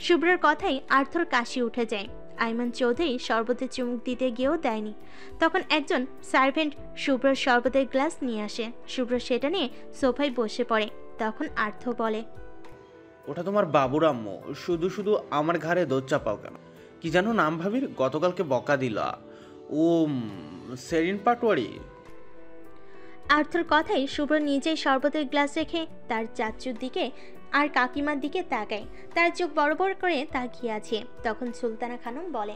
শুভ্রের কথাই আর্থর কাশি উঠে যায়। আইমান চৌধুরী শরবতে চুমুক দিতে গিয়েও দেয়নি। তখন একজন সার্ভেন্ট শুভ্রর শরবতের গ্লাস নিয়ে আসে। শুভ্র সেটা নিয়ে সোফায় বসে পড়ে। তখন আর্থ বলে, ওটা তোমার বাবুর আম্মু, শুধু শুধু আমার ঘাড়ে দোষ চাপাও কেন? কি জানো নাম ভাবির? গতকালকে বকা দিলা। ও সেরিন পাটোয়ারি। আর্থর কথাই শুভ্র নিজেই শরবতের গ্লাস রেখে তার চাচুর দিকে আর কাকিমার দিকে তাকায়। তার চোখ বড় বড় করে তাকিয়ে আছে। তখন সুলতানা খানম বলে,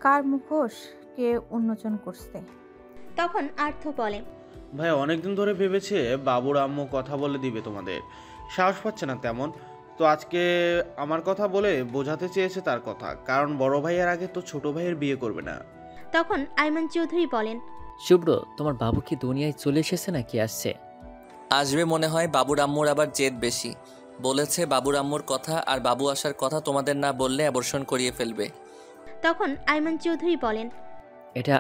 কার মুখোশ কে উন্মোচন করছে? তখন আর্থ বলে, ভাই অনেকদিন ধরে ভেবেছে বাবুর আম্মু কথা বলে দিবে তোমাদের, সাহস পাচ্ছে না তেমন। তো আজকে আমার কথা বলে বোঝাতে চেয়েছে তার কথা, কারণ বড় ভাইয়ের আগে তো ছোট ভাইয়ের বিয়ে করবে না। তখন আইমান চৌধুরী বলেন, শুভ্র তোমার বাবু কি দুনিয়ায় চলে এসেছে নাকি আসছে? আসবে মনে হয়। বাবুর আম্মুর আবার জেদ বেশি। বলেছে বাবুর আম্মুর কথা আর বাবু আসার কথা তোমাদের না বললে অ্যাবর্শন করিয়ে ফেলবে। তখন আইমান চৌধুরী বলেন, এটা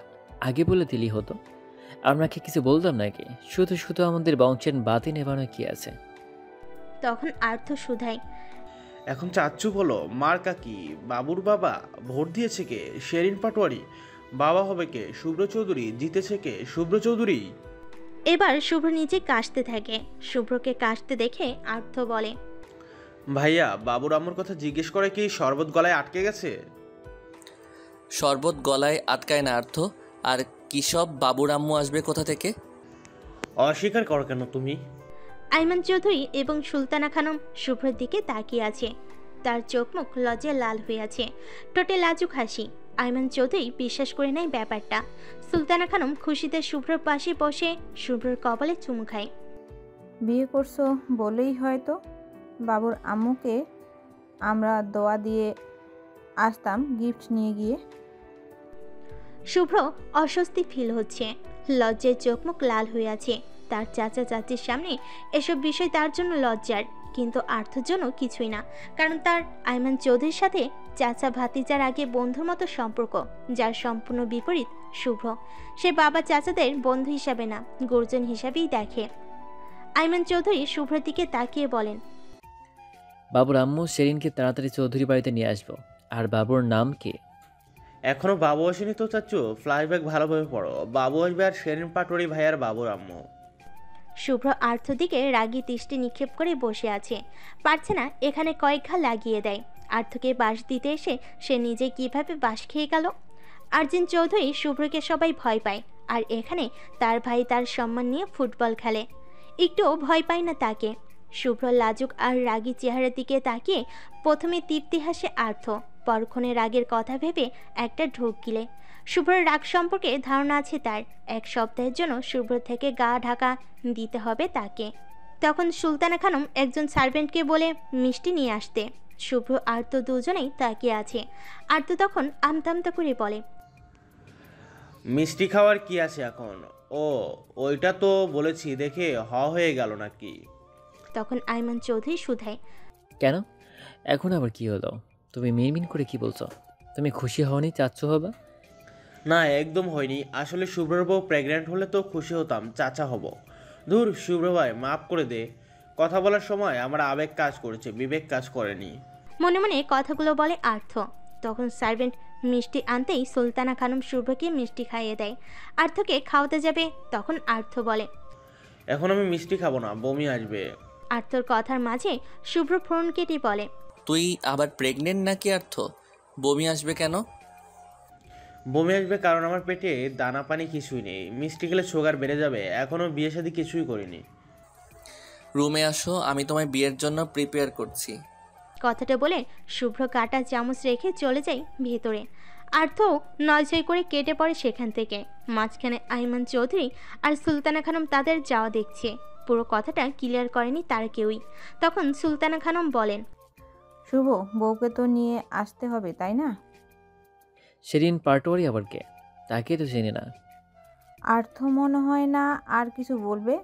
আগে বলে দিলেই হতো, আমরা কি কিছু বলতাম নাকি? শুধু শুধু আমাদের বংশের বাতি নেবানো কি আছে? তখন আর্থ শুধায়, এখন চাচ্চু বলো মার কাকি বাবুর বাবা? ভোট দিয়েছে কে? শেরিন পাটোয়ারি। বাবা হবে কে? শুভ্র চৌধুরী। জিতেছে কে? শুভ্র চৌধুরী। এবার শুভ্র নিজে কাশতে থাকে। শুভ্রকে কাশতে দেখে আর্থ বলে, ভাইয়া বাবুর আম্মুর কথা জিজ্ঞেস করে কি শরবত গলায় আটকে গেছে? শরবত গলায় আটকায় না আর্থ। আর কি সব বাবুর আম্মু আসবে কোথা থেকে? অস্বীকার করো কেন তুমি? আইমান চৌধুরী এবং সুলতানা খানম শুভ্রের দিকে তাকিয়ে আছে। তার চোখ মুখ লজ্জায় লাল হয়ে আছে। টোটে লাজুক হাসি। আইমান চৌধুরী বিশ্বাস করে নেয় ব্যাপারটা। সুলতানা খানম খুশিতে শুভ্রর পাশে বসে শুভ্রর কপালে চুমু খায়। বিয়ে করছো বলেই হয়তো বাবুর আম্মুকে আমরা দোয়া দিয়ে আসতাম গিফট নিয়ে গিয়ে। শুভ্র অস্বস্তি ফিল হচ্ছে। লজ্জায় চোখ মুখ লাল হয়ে আছে। তার চাচা চাচির সামনে এসব বিষয় তার জন্য লজ্জার, কিন্তু আর্থর জন্য কিছুই না। কারণ তার আইমান চৌধুরীর সাথে চাচা ভাতিজার আগে বন্ধুর মতো সম্পর্ক, যার সম্পূর্ণ বিপরীত শুভ্র। সে বাবা চাচাদের বন্ধু হিসাবে না, গুরুজন হিসাবেই দেখে। আইমান চৌধুরী শুভ্রের দিকে তাকিয়ে বলেন, বাবুর আম্মু সেরিনকে তাড়াতাড়ি চৌধুরী বাড়িতে নিয়ে আসবো। আর বাবুর নাম কি? এখনো বাবু আসেনি তো চাচ্চু, ফ্ল্যাশব্যাক ভালোভাবে পড়ো। বাবু আসবে আর শেরিন পাটোয়ারি ভাইয়ার বাবুর আম্মু। শুভ্র আর্থ দিকে রাগী দৃষ্টি নিক্ষেপ করে বসে আছে। পারছে না এখানে কয়েক ঘা লাগিয়ে দেয়। আর্থকে বাঁশ দিতে এসে সে নিজে কিভাবে বাঁশ খেয়ে গেল। আরজিন চৌধুরী শুভ্রকে সবাই ভয় পায়, আর এখানে তার ভাই তার সম্মান নিয়ে ফুটবল খেলে। একটুও ভয় পায় না তাকে। শুভ্র লাজুক আর রাগী চেহারার দিকে তাকিয়ে প্রথমে তৃপ্তি হাসে আর্থ, পরক্ষণে রাগের কথা ভেবে একটা ঢোক গিলে। শুভ্রর রাগ সম্পর্কে ধারণা আছে তার। 1 সপ্তাহের জন্য শুভ্র থেকে গা ঢাকা দিতে হবে তাকে। তখন সুলতানা খানম একজন সার্ভেন্টকে বলে মিষ্টি নিয়ে আসতে। শুভ্র আর্ত দুজনেই তাকিয়ে আছে। আর্ত তখন আমতা করে বলে, মিষ্টি খাওয়ার কি আছে এখন? ও ওইটা তো বলেছি দেখে হয়ে গেল নাকি? তখন আইমান চৌধুরী শুধায়, কেন এখন আবার কি হলো? তুমি মিনমিন করে কি বলছো? তুমি খুশি হওনি চাচ্চু হবা? না একদম হয়নি। আসলে শুভ্রর বউ প্রেগনেন্ট হলে তো খুশি হতাম, চাচা হব। ধুর শুভ্র ভাই মাফ করে দে। কথা বলার সময় আমার আবেগ কাজ করেছে, বিবেক কাজ করেনি। মনে মনে কথাগুলো বলে আর্থ। তখন সার্ভেন্ট মিষ্টি আনতেই সুলতানা খানম শুভ্রকে মিষ্টি খাইয়ে দেয়। আর্থকে খাওয়াতে যাবে, তখন আর্থ বলে, এখন আমি মিষ্টি খাবো না, বমি আসবে। আর্থর কথার মাঝে শুভ্র ফোন কেটে বলে, তুই আবার প্রেগনেন্ট নাকি আর্থ? বমি আসবে কেন? বমি আসবে কারণ আমার পেটে দানা পানি কিছুই নেই। মিষ্টি খেলে সুগার বেড়ে যাবে। এখনও বিয়ে শাদী কিছুই করিনি। রুমে আসো, আমি তোমায় বিয়ের জন্য প্রিপেয়ার করছি। কথাটা বলে শুভ্র কাটা চামচ রেখে চলে যায় ভেতরে। আর্থ নয়ছয় করে কেটে পড়ে সেখান থেকে। মাঝখানে আইমান চৌধুরী আর সুলতানা খানম তাদের যাওয়া দেখছে। পুরো কথাটা ক্লিয়ার করেনি তার কেউই। তখন সুলতানা খানম বলেন, শুভ, বউকে তো নিয়ে আসতে হবে তাই না? সেদিন পাটোয়ারি আবার কে? তাকে তো চিনি না। আর্থ মনে হয় না আর কিছু বলবে।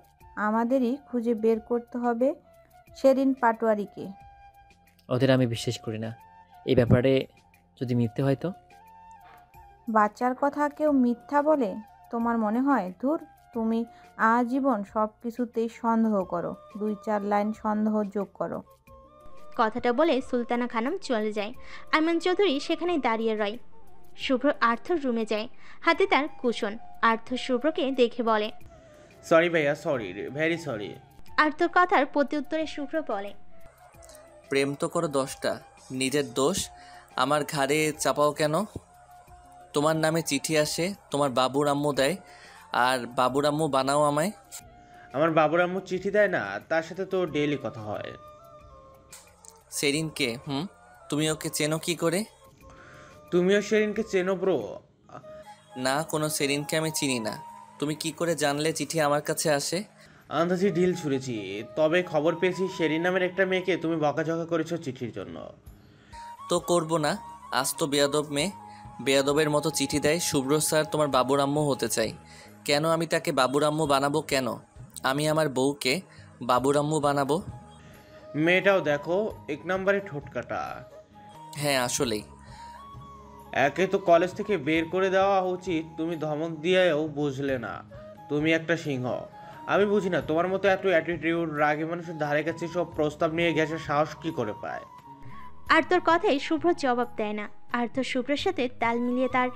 আমাদেরই খুঁজে বের করতে হবে সেদিন পাটোয়ারিকে। ওদের আমি বিশ্বাস করি না। এই ব্যাপারে যদি মিথ্যে হয় তো? বাচ্চার কথা কেউ মিথ্যা বলে তোমার মনে হয়? ধুর, তুমি আজীবন সব কিছুতেই সন্দেহ করো। 2-4 লাইন সন্দেহ যোগ করো। কথাটা বলে সুলতানা খানম চলে যায়। আইমান চৌধুরী সেখানে দাঁড়িয়ে রয়। শুভ্র আর্থর রুমে যায়, হাতে তার কুশন। আর্থ শুভ্রকে দেখে বলে, সরি ভাইয়া, সরি, ভেরি সরি। আর্থর কথার প্রত্যুত্তরে শুভ্র বলে, প্রেম তো করো 10টা, নিজের দোষ আমার ঘাড়ে চাপাও কেন? তোমার নামে চিঠি আসে, তোমার বাবুর আম্মু দেয়, আর বাবুর আম্মু বানাও আমায়। আমার বাবুর আম্মু চিঠি দেয় না? তার সাথে তো ডেইলি কথা হয়। সেরিনকে? তুমি ওকে চেনো কি করে? তুমিও সেরিনকে চেনো ব্রো? না, কোনো সেরিনকে আমি চিনি না। তুমি কি করে জানলে চিঠি আমার কাছে আসে? আন্দাজি ঢিল ছুঁড়েছি। তবে খবর পেয়েছি সেরিন নামের একটা মেয়েকে তুমি বকাঝকা করেছো চিঠির জন্য। তো করবো না, আজ তো বেয়াদব মেয়ে। বেয়াদবের মতো চিঠি দেয়, শুভ্র স্যার তোমার বাবুর আম্মু হতে চাই। কেন আমি তাকে বাবুর আম্মু বানাবো? কেন আমি আমার বউকে বাবুর আম্মু বানাবো? মেয়েটাও দেখো, 1 নম্বরে ঠোঁটকাটা। হ্যাঁ, আসলেই। একে তো কলেজ থেকে বের করে দেওয়া উচিত, তুমি ধমক দিয়েও বুঝলে না। তুমি একটা সিংহ। আমি বুঝি না তোমার মতো এত অ্যাটিটিউড, রাগী মানুষের ধারে কাছে সব প্রস্তাব নিয়ে গেছে সাহস কি করে পায়? আর্থর কথায় শুভ্র জবাব দেয় না। আর্থ শুভ্রের সাথে তাল মিলিয়ে তার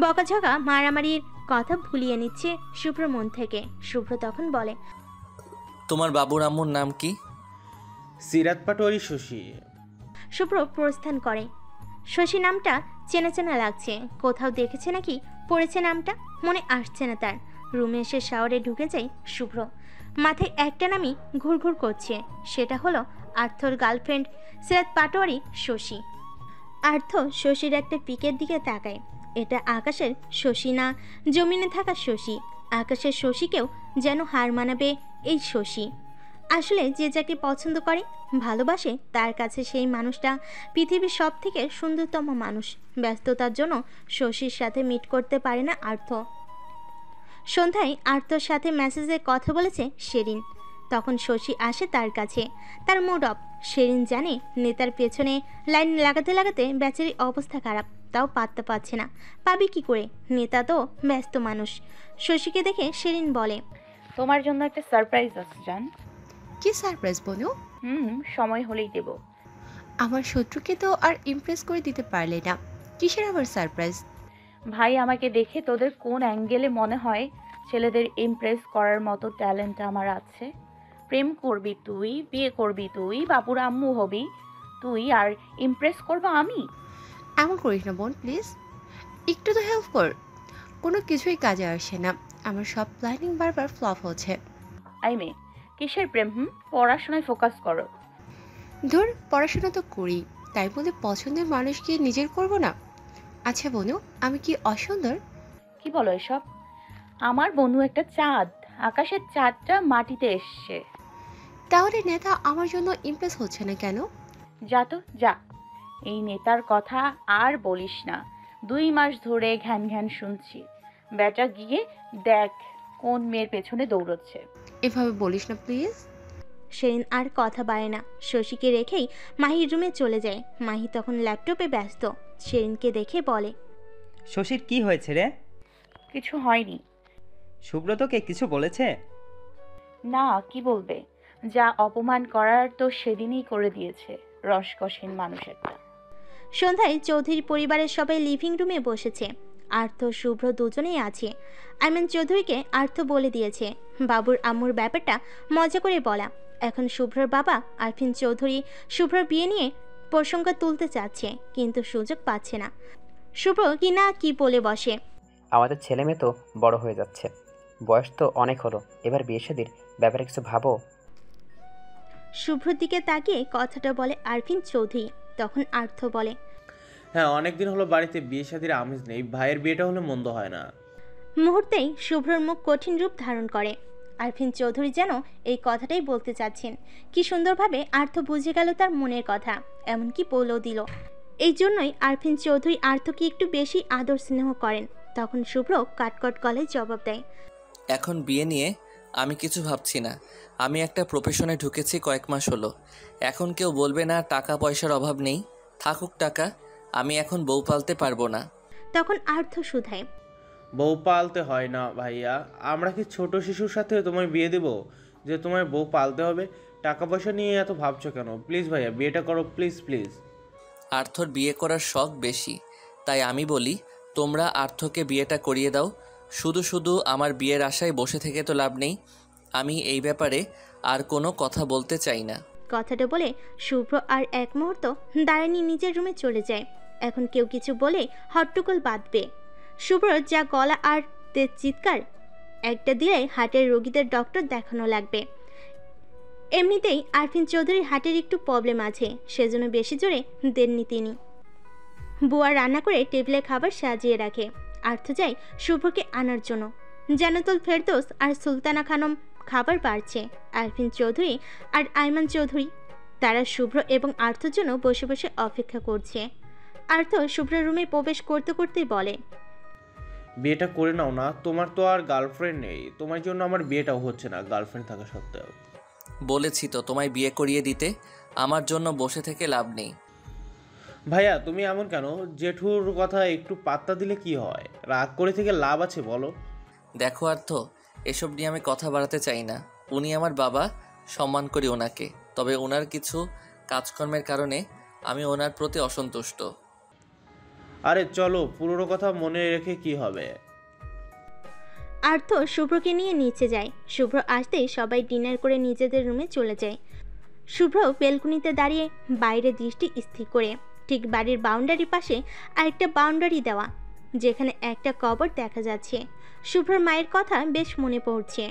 বকাঝকা মারামারির কথা ভুলিয়ে নিচ্ছে শুভ্র মন থেকে। শুভ্র তখন বলে, তোমার বাবুর আম্মুর নাম কি? সিরাত পাটোয়ারি শশী। শুভ্র প্রস্থান করে। শশী নামটা চেনা চেনা লাগছে, কোথাও দেখেছে নাকি পড়েছে নামটা, মনে আসছে না তার। রুমে এসে শাওয়ারে ঢুকে যায় শুভ্র। মাথায় একটা নামই ঘুরঘুর করছে, সেটা হলো আর্থর গার্লফ্রেন্ড সিরাত পাটোয়ারি শশী। আর্থ শশীর একটা পিকের দিকে তাকায়। এটা আকাশের শশী না, জমিনে থাকা শশী। আকাশের শশীকেও যেন হার মানাবে এই শশী। আসলে যে যাকে পছন্দ করে, ভালোবাসে, তার কাছে সেই মানুষটা পৃথিবীর সব থেকে সুন্দরতম মানুষ। ব্যস্ততার জন্য শশীর সাথে মিট করতে পারে না আর্থ। সন্ধ্যায় আর্থর সাথে মেসেজে কথা বলেছে সেরিন। তখন শশী আসে তার কাছে। তার মুড অফ। সেরিন জানে নেতার পেছনে লাইন লাগাতে লাগাতে বেচারির অবস্থা খারাপ, তাও পাত্তা পাচ্ছে না। পাবি কি করে, নেতা তো ব্যস্ত মানুষ। শশীকে দেখে সেরিন বলে, তোমার জন্য একটা সারপ্রাইজ আছে জান। কি সারপ্রাইজ বলো? সময় হলেই দেব। আমার শত্রুকে তো আর ইমপ্রেস করে দিতে পারলে না, কিসের আবার সারপ্রাইজ? ভাই, আমাকে দেখে তোদের কোন অ্যাঙ্গেলে মনে হয় ছেলেদের ইমপ্রেস করার মতো ট্যালেন্ট আমার আছে? প্রেম করবি তুই, বিয়ে করবি তুই, বাবুর আম্মু হবি তুই, আর ইমপ্রেস করবো আমি? এমন করিস না বোন, প্লিজ একটু তো হেল্প কর। কোনো কিছুই কাজে আসে না, আমার সব প্ল্যানিং বারবার ফ্লপ হচ্ছে। আই মে, কিসের প্রেম? পড়াশোনায় ফোকাস করো। ধর, পড়াশোনা তো করি, তাই বলে পছন্দের মানুষকে নিজের করব না? আচ্ছা বনু, আমি কি অসুন্দর? কি বলো এসব? আমার বনু একটা চাঁদ, আকাশের চাঁদটা মাটিতে এসছে। তাহলে নেতা আমার জন্য ইমপ্রেস হচ্ছে না কেন? যা তো যা, এই নেতার কথা আর বলিস না। 2 মাস ধরে ঘ্যান ঘ্যান শুনছি। বেটা গিয়ে দেখ কোন মেয়ের পেছনে দৌড়চ্ছে। এভাবে বলিস না প্লিজ। সেদিন আর কথা বাড়ে না। শশীকে রেখেই মাহির রুমে চলে যায়। মাহি তখন ল্যাপটপে ব্যস্ত। সেদিনকে দেখে বলে, শশীর কি হয়েছে রে? কিছু হয়নি। সুব্রতকে কিছু বলেছে? না, কি বলবে? যা অপমান করার তো সেদিনই করে দিয়েছে, রসকসহীন মানুষ একটা। সন্ধ্যায় চৌধুরী পরিবারের সবাই লিভিং রুমে বসেছে। আর্থ শুভ্র দুজনেই আছে। আইমান চৌধুরীকে আর্থ বলে দিয়েছে বাবুর আম্মুর ব্যাপারটা মজা করে বলা। এখন শুভ্রর বাবা আরফিন চৌধুরী শুভ্রর বিয়ে নিয়ে প্রসঙ্গ তুলতে চাচ্ছে, কিন্তু সুযোগ পাচ্ছে না। শুভ্র কি না কি বলে বসে। আমাদের ছেলে মেয়ে তো বড় হয়ে যাচ্ছে, বয়স তো অনেক হলো, এবার বিয়ে শাদির ব্যাপারে কিছু ভাবো। শুভ্রর দিকে তাকিয়ে কথাটা বলে আরফিন চৌধুরী। তখন আর্থ বলে, হ্যাঁ, অনেকদিন হলো বাড়িতে বিয়ে শাদির আমেজ নেই, ভাইয়ের বিয়েটা হলে মন্দ হয় না। মুহূর্তেই শুভ্রর মুখ কঠিন রূপ ধারণ করে। আরফিন চৌধুরী যেন এই কথাটাই বলতে চাচ্ছেন। কি সুন্দরভাবে আর্থ বুঝে গেল তার মনের কথা, এমনকি বলেও দিল। এই জন্যই আরফিন চৌধুরী আর্থকে একটু বেশি আদর স্নেহ করেন। তখন শুভ্র কাটকট গলায় জবাব দেয়, এখন বিয়ে নিয়ে আমি কিছু ভাবছি না। আমি একটা প্রফেশনে ঢুকেছি কয়েক মাস হলো। এখন কেউ বলবে না টাকা পয়সার অভাব নেই, থাকুক টাকা, আমি এখন বউ পালতে পারবো না। তখন আর্থ শুধায়, বউ পালতে হয় না ভাইয়া, আমরা কি ছোট শিশুর সাথে তোমায় বিয়ে দেব যে তোমায় বউ পালতে হবে? টাকা পয়সা নিয়ে এত ভাবছো কেন? প্লিজ ভাইয়া, বিয়েটা করো, প্লিজ প্লিজ। আর্থর বিয়ে করার শখ বেশি, তাই আমি বলি তোমরা আর্থকে বিয়েটা করিয়ে দাও। শুধু শুধু আমার বিয়ের আশায় বসে থেকে তো লাভ নেই। আমি এই ব্যাপারে আর কোনো কথা বলতে চাই না। কথাটা বলে শুভ্র আর এক মুহূর্ত দাঁড়ানি নিজের রুমে চলে যায়। এখন কেউ কিছু বলে হট্টগোল বাঁধবে। শুভ্র যা গলা আর তেজ চিৎকার, একটা দিলে হার্টের রোগীদের ডক্টর দেখানো লাগবে। এমনিতেই আরফিন চৌধুরীর হার্টের একটু প্রবলেম আছে, সেজন্য বেশি জোরে দেননি তিনি। বুয়া রান্না করে টেবিলে খাবার সাজিয়ে রাখে। আর্থ যায় শুভ্রকে আনার জন্য। জান্নাতুল ফেরদৌস আর সুলতানা খানম খাবার বাড়ছে। আরফিন চৌধুরী আর আইমান চৌধুরী তারা শুভ্র এবং আর্থর জন্য বসে বসে অপেক্ষা করছে। আর্থ শুভ্রের রুমে প্রবেশ করতে করতেই বলে, বিয়েটা করে নাও না, তোমার তো আর গার্লফ্রেন্ড নেই, তোমার জন্য আমার বিয়েটাও হচ্ছে না গার্লফ্রেন্ড থাকা সত্ত্বেও। বলেছি তো তোমায় বিয়ে করিয়ে দিতে, আমার জন্য বসে থেকে লাভ নেই। ভাইয়া তুমি এমন কেন? জেঠুর কথা একটু পাত্তা দিলে কি হয়? রাগ করে থেকে লাভ আছে বলো? দেখো আর্থ, এসব নিয়ে আমি কথা বাড়াতে চাই না। উনি আমার বাবা, সম্মান করি ওনাকে, তবে ওনার কিছু কাজকর্মের কারণে আমি ওনার প্রতি অসন্তুষ্ট। আরে চলো, পুরনো কথা মনে রেখে কি হবে? আর্থ শুভ্রকে নিয়ে নিচে যায়। শুভ্র আসতেই সবাই ডিনার করে নিজেদের রুমে চলে যায়। শুভ্র বেলকুনিতে দাঁড়িয়ে বাইরে দৃষ্টি স্থির করে। ঠিক বাড়ির বাউন্ডারি পাশে আরেকটা বাউন্ডারি দেওয়া, যেখানে একটা কবর দেখা যাচ্ছে। শুভ্রর মায়ের কথা বেশ মনে পড়ছে।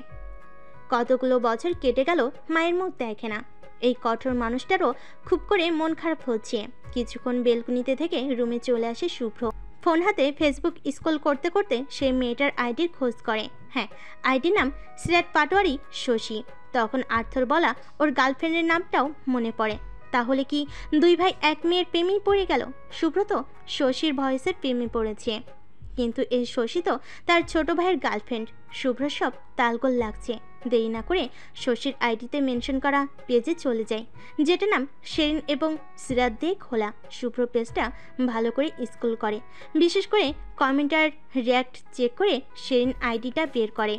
কতগুলো বছর কেটে গেল, মায়ের মুখ দেখে না। এই কঠোর মানুষটারও খুব করে মন খারাপ হচ্ছে। কিছুক্ষণ বেলকুনিতে থেকে রুমে চলে আসে শুভ্র। ফোন হাতে ফেসবুক স্ক্রল করতে করতে সেই মেয়েটার আইডির খোঁজ করে। হ্যাঁ, আইডির নাম সিরাত পাটোয়ারি শশী। তখন আর্থর বলা ওর গার্লফ্রেন্ডের নামটাও মনে পড়ে। তাহলে কি দুই ভাই এক মেয়ের প্রেমেই পড়ে গেল? শুভ্র তো শশীর ভয়েসের প্রেমে পড়েছে, কিন্তু এই শশী তো তার ছোট ভাইয়ের গার্লফ্রেন্ড। শুভ্র সব তালগোল লাগছে। দেরি না করে শশীর আইডিতে মেনশন করা পেজে চলে যায়, যেটা নাম শেরিন এবং সিরাত দিয়ে খোলা। শুভ্র পেজটা ভালো করে স্ক্রল করে, বিশেষ করে কমেন্টার রিয়াক্ট চেক করে শেরিন আইডিটা বের করে।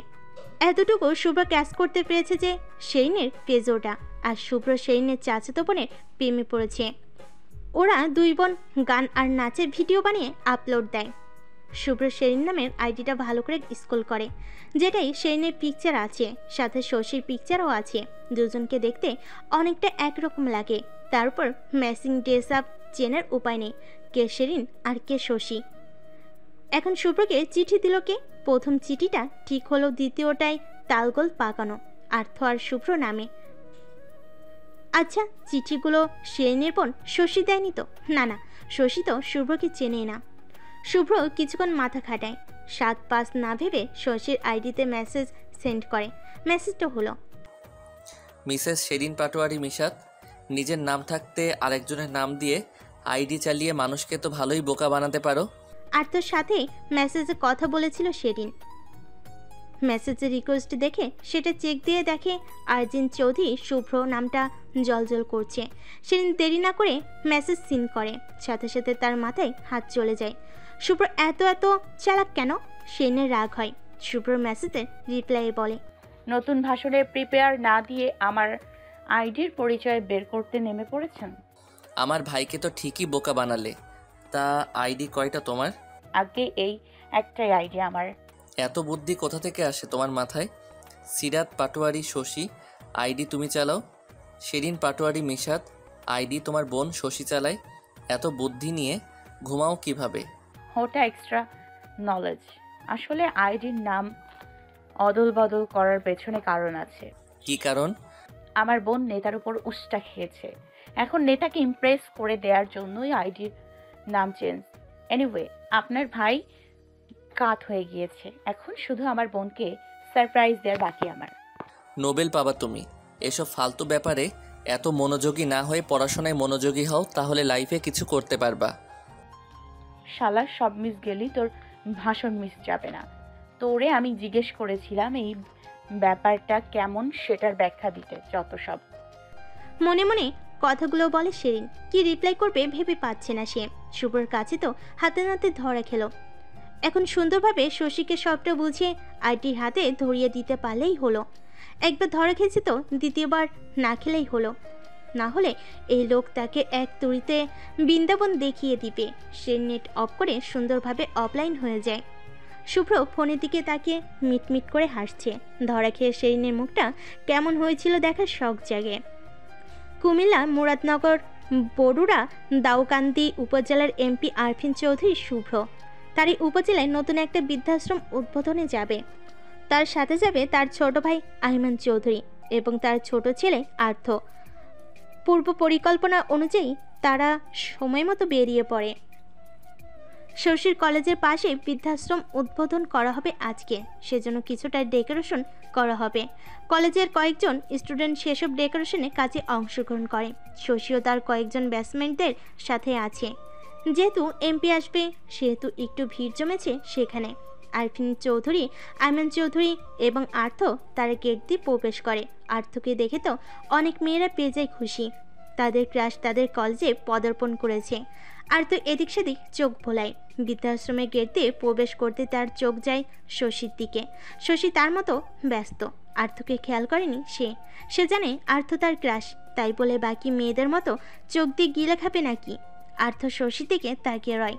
এতটুকু শুভ্র ক্যাচ করতে পেরেছে যে শেরিনের পেজ ওটা, আর শুভ্র শেরিনের চাচাতো বোনের প্রেমে পড়েছে। ওরা দুই বোন গান আর নাচের ভিডিও বানিয়ে আপলোড দেয়। শুভ্র শেরিন নামের আইডিটা ভালো করে স্ক্রল করে, যেটাই শেরিনের পিকচার আছে, সাথে শশীর পিকচারও আছে। দুজনকে দেখতে অনেকটা একরকম লাগে। তারপর ম্যাচিং ড্রেস আপ চেনার উপায় নেই কে শেরিন আর কে শশী। এখন শুভ্রকে চিঠি দিল কে? প্রথম চিঠিটা ঠিক হলো, দ্বিতীয়টাই তালগোল পাকানো, আর্থ আর শুভ্র নামে। আচ্ছা, চিঠিগুলো শেরিনের বোন শশী দেয়নি তো? না না, শশী তো শুভ্রকে চেনেই না। শুভ্র কিছুক্ষণ মাথা খাটায়, 7-5 না ভেবে শশীর আইডিতে মেসেজ সেন্ড করে। মেসেজটা হলো, মিসেস শেরিন পাটোয়ারি মিশাত, নিজের নাম থাকতে আরেকজনের নাম দিয়ে আইডি চালিয়ে মানুষকে তো ভালোই বোকা বানাতে পারো। আর তোর সাথে মেসেজে কথা বলেছিল শেরিন। মেসেজের রিকোয়েস্ট দেখে সেটা চেক দিয়ে দেখে আরজিন চৌধুরী শুভ্র নামটা জলজল করছে। শেরিন দেরি না করে মেসেজ সিন করে, সাথে সাথে তার মাথায় হাত চলে যায়। শুভ্র এত চালাক কেন? শেরিনের রাগ হয়। শুভ্র মেসেজের রিপ্লাইয়ে বলে, নতুন ভাষণে প্রিপেয়ার না দিয়ে আমার আইডির পরিচয় বের করতে নেমে পড়েছেন। আমার ভাইকে তো ঠিকই বোকা বানালে। তা আইডি কয়টা তোমার? আগে এই একটাই আইডিয়া আমার। এত বুদ্ধি কোথা থেকে আসে তোমার মাথায়? সিরাত পাটোয়ারি শশী আইডি তুমি চালাও, সেদিন পাটোয়ারি মিশাত আইডি তোমার বোন শশী চালায়। এত বুদ্ধি নিয়ে ঘুমাও কিভাবে? ওটা এক্সট্রা নলেজ। আসলে আইডির নাম অদল বদল করার পেছনে কারণ আছে। কি কারণ? আমার বোন নেতার উপর উষ্টা খেয়েছে, এখন নেতাকে ইমপ্রেস করে দেওয়ার জন্যই আইডির নাম চেঞ্জ। এনিওয়ে, আপনার ভাই কাত হয়ে গিয়েছে, এখন শুধু আমার বোনকে সারপ্রাইজ দেওয়ার বাকি আমার। নোবেল পাবা তুমি। এসব ফালতু ব্যাপারে এত মনোযোগী না হয়ে পড়াশোনায় মনোযোগী হও, তাহলে লাইফে কিছু করতে পারবা। শালা সব মিস গেলি, তোর ভাষণ মিস যাবে না। তোরে আমি জিজ্ঞেস করেছিলাম এই ব্যাপারটা কেমন, সেটার ব্যাখ্যা দিতে, যত সব। মনে মনে কথাগুলো বলে শেরিন। কি রিপ্লাই করবে ভেবে পাচ্ছে না সে। শুভ্রর কাছে তো হাতে নাতে ধরা খেলো। এখন সুন্দরভাবে শশীকে সবটা বুঝিয়ে আইটির হাতে ধরিয়ে দিতে পারলেই হলো। একবার ধরা খেয়েছে তো দ্বিতীয়বার না খেলেই হলো। না হলে এই লোক তাকে এক তুড়িতে বৃন্দাবন দেখিয়ে দিবে। সে নেট অফ করে সুন্দরভাবে অফলাইন হয়ে যায়। শুভ্র ফোনের দিকে তাকিয়ে মিটমিট করে হাসছে। ধরা খেয়ে শেরিনের মুখটা কেমন হয়েছিল দেখার শখ জাগে। কুমিল্লা মুরাদনগর বরুড়া দাউকান্দি উপজেলার এমপি আরফিন চৌধুরী শুভ্র তার এই উপজেলায় নতুন একটা বৃদ্ধাশ্রম উদ্বোধনে যাবে। তার সাথে যাবে তার ছোট ভাই আইমান চৌধুরী এবং তার ছোট ছেলে আর্থ। পূর্ব পরিকল্পনা অনুযায়ী তারা সময় মতো বেরিয়ে পড়ে। শশীর কলেজের পাশে বৃদ্ধাশ্রম উদ্বোধন করা হবে আজকে, সেজন্য কিছুটা ডেকোরেশন করা হবে। কলেজের কয়েকজন স্টুডেন্ট সেসব ডেকোরেশনে কাজে অংশগ্রহণ করে। শশীও তার কয়েকজন ব্যাচমেটদের সাথে আছে। যেহেতু এমপি আসবে সেহেতু একটু ভিড় জমেছে সেখানে। আরফিন চৌধুরী, আইমান চৌধুরী এবং আর্থ তার গেট দিয়ে প্রবেশ করে। আর্থকে দেখে তো অনেক মেয়েরা পেয়ে যায় খুশি। তাদের ক্রাশ তাদের কলেজে পদার্পণ করেছে। আর তো এদিক সেদিক চোখ ভোলায়। বৃদ্ধাশ্রমের গেট দিয়ে প্রবেশ করতে তার চোখ যায় শশীর দিকে। শশী তার মতো ব্যস্ত, আর্থকে খেয়াল করেনি সে জানে আর্থ তার ক্রাশ, তাই বলে বাকি মেয়েদের মতো চোখ দিয়ে গিলে খাবে নাকি। আর্থ শশীর দিকে তাকিয়ে রয়।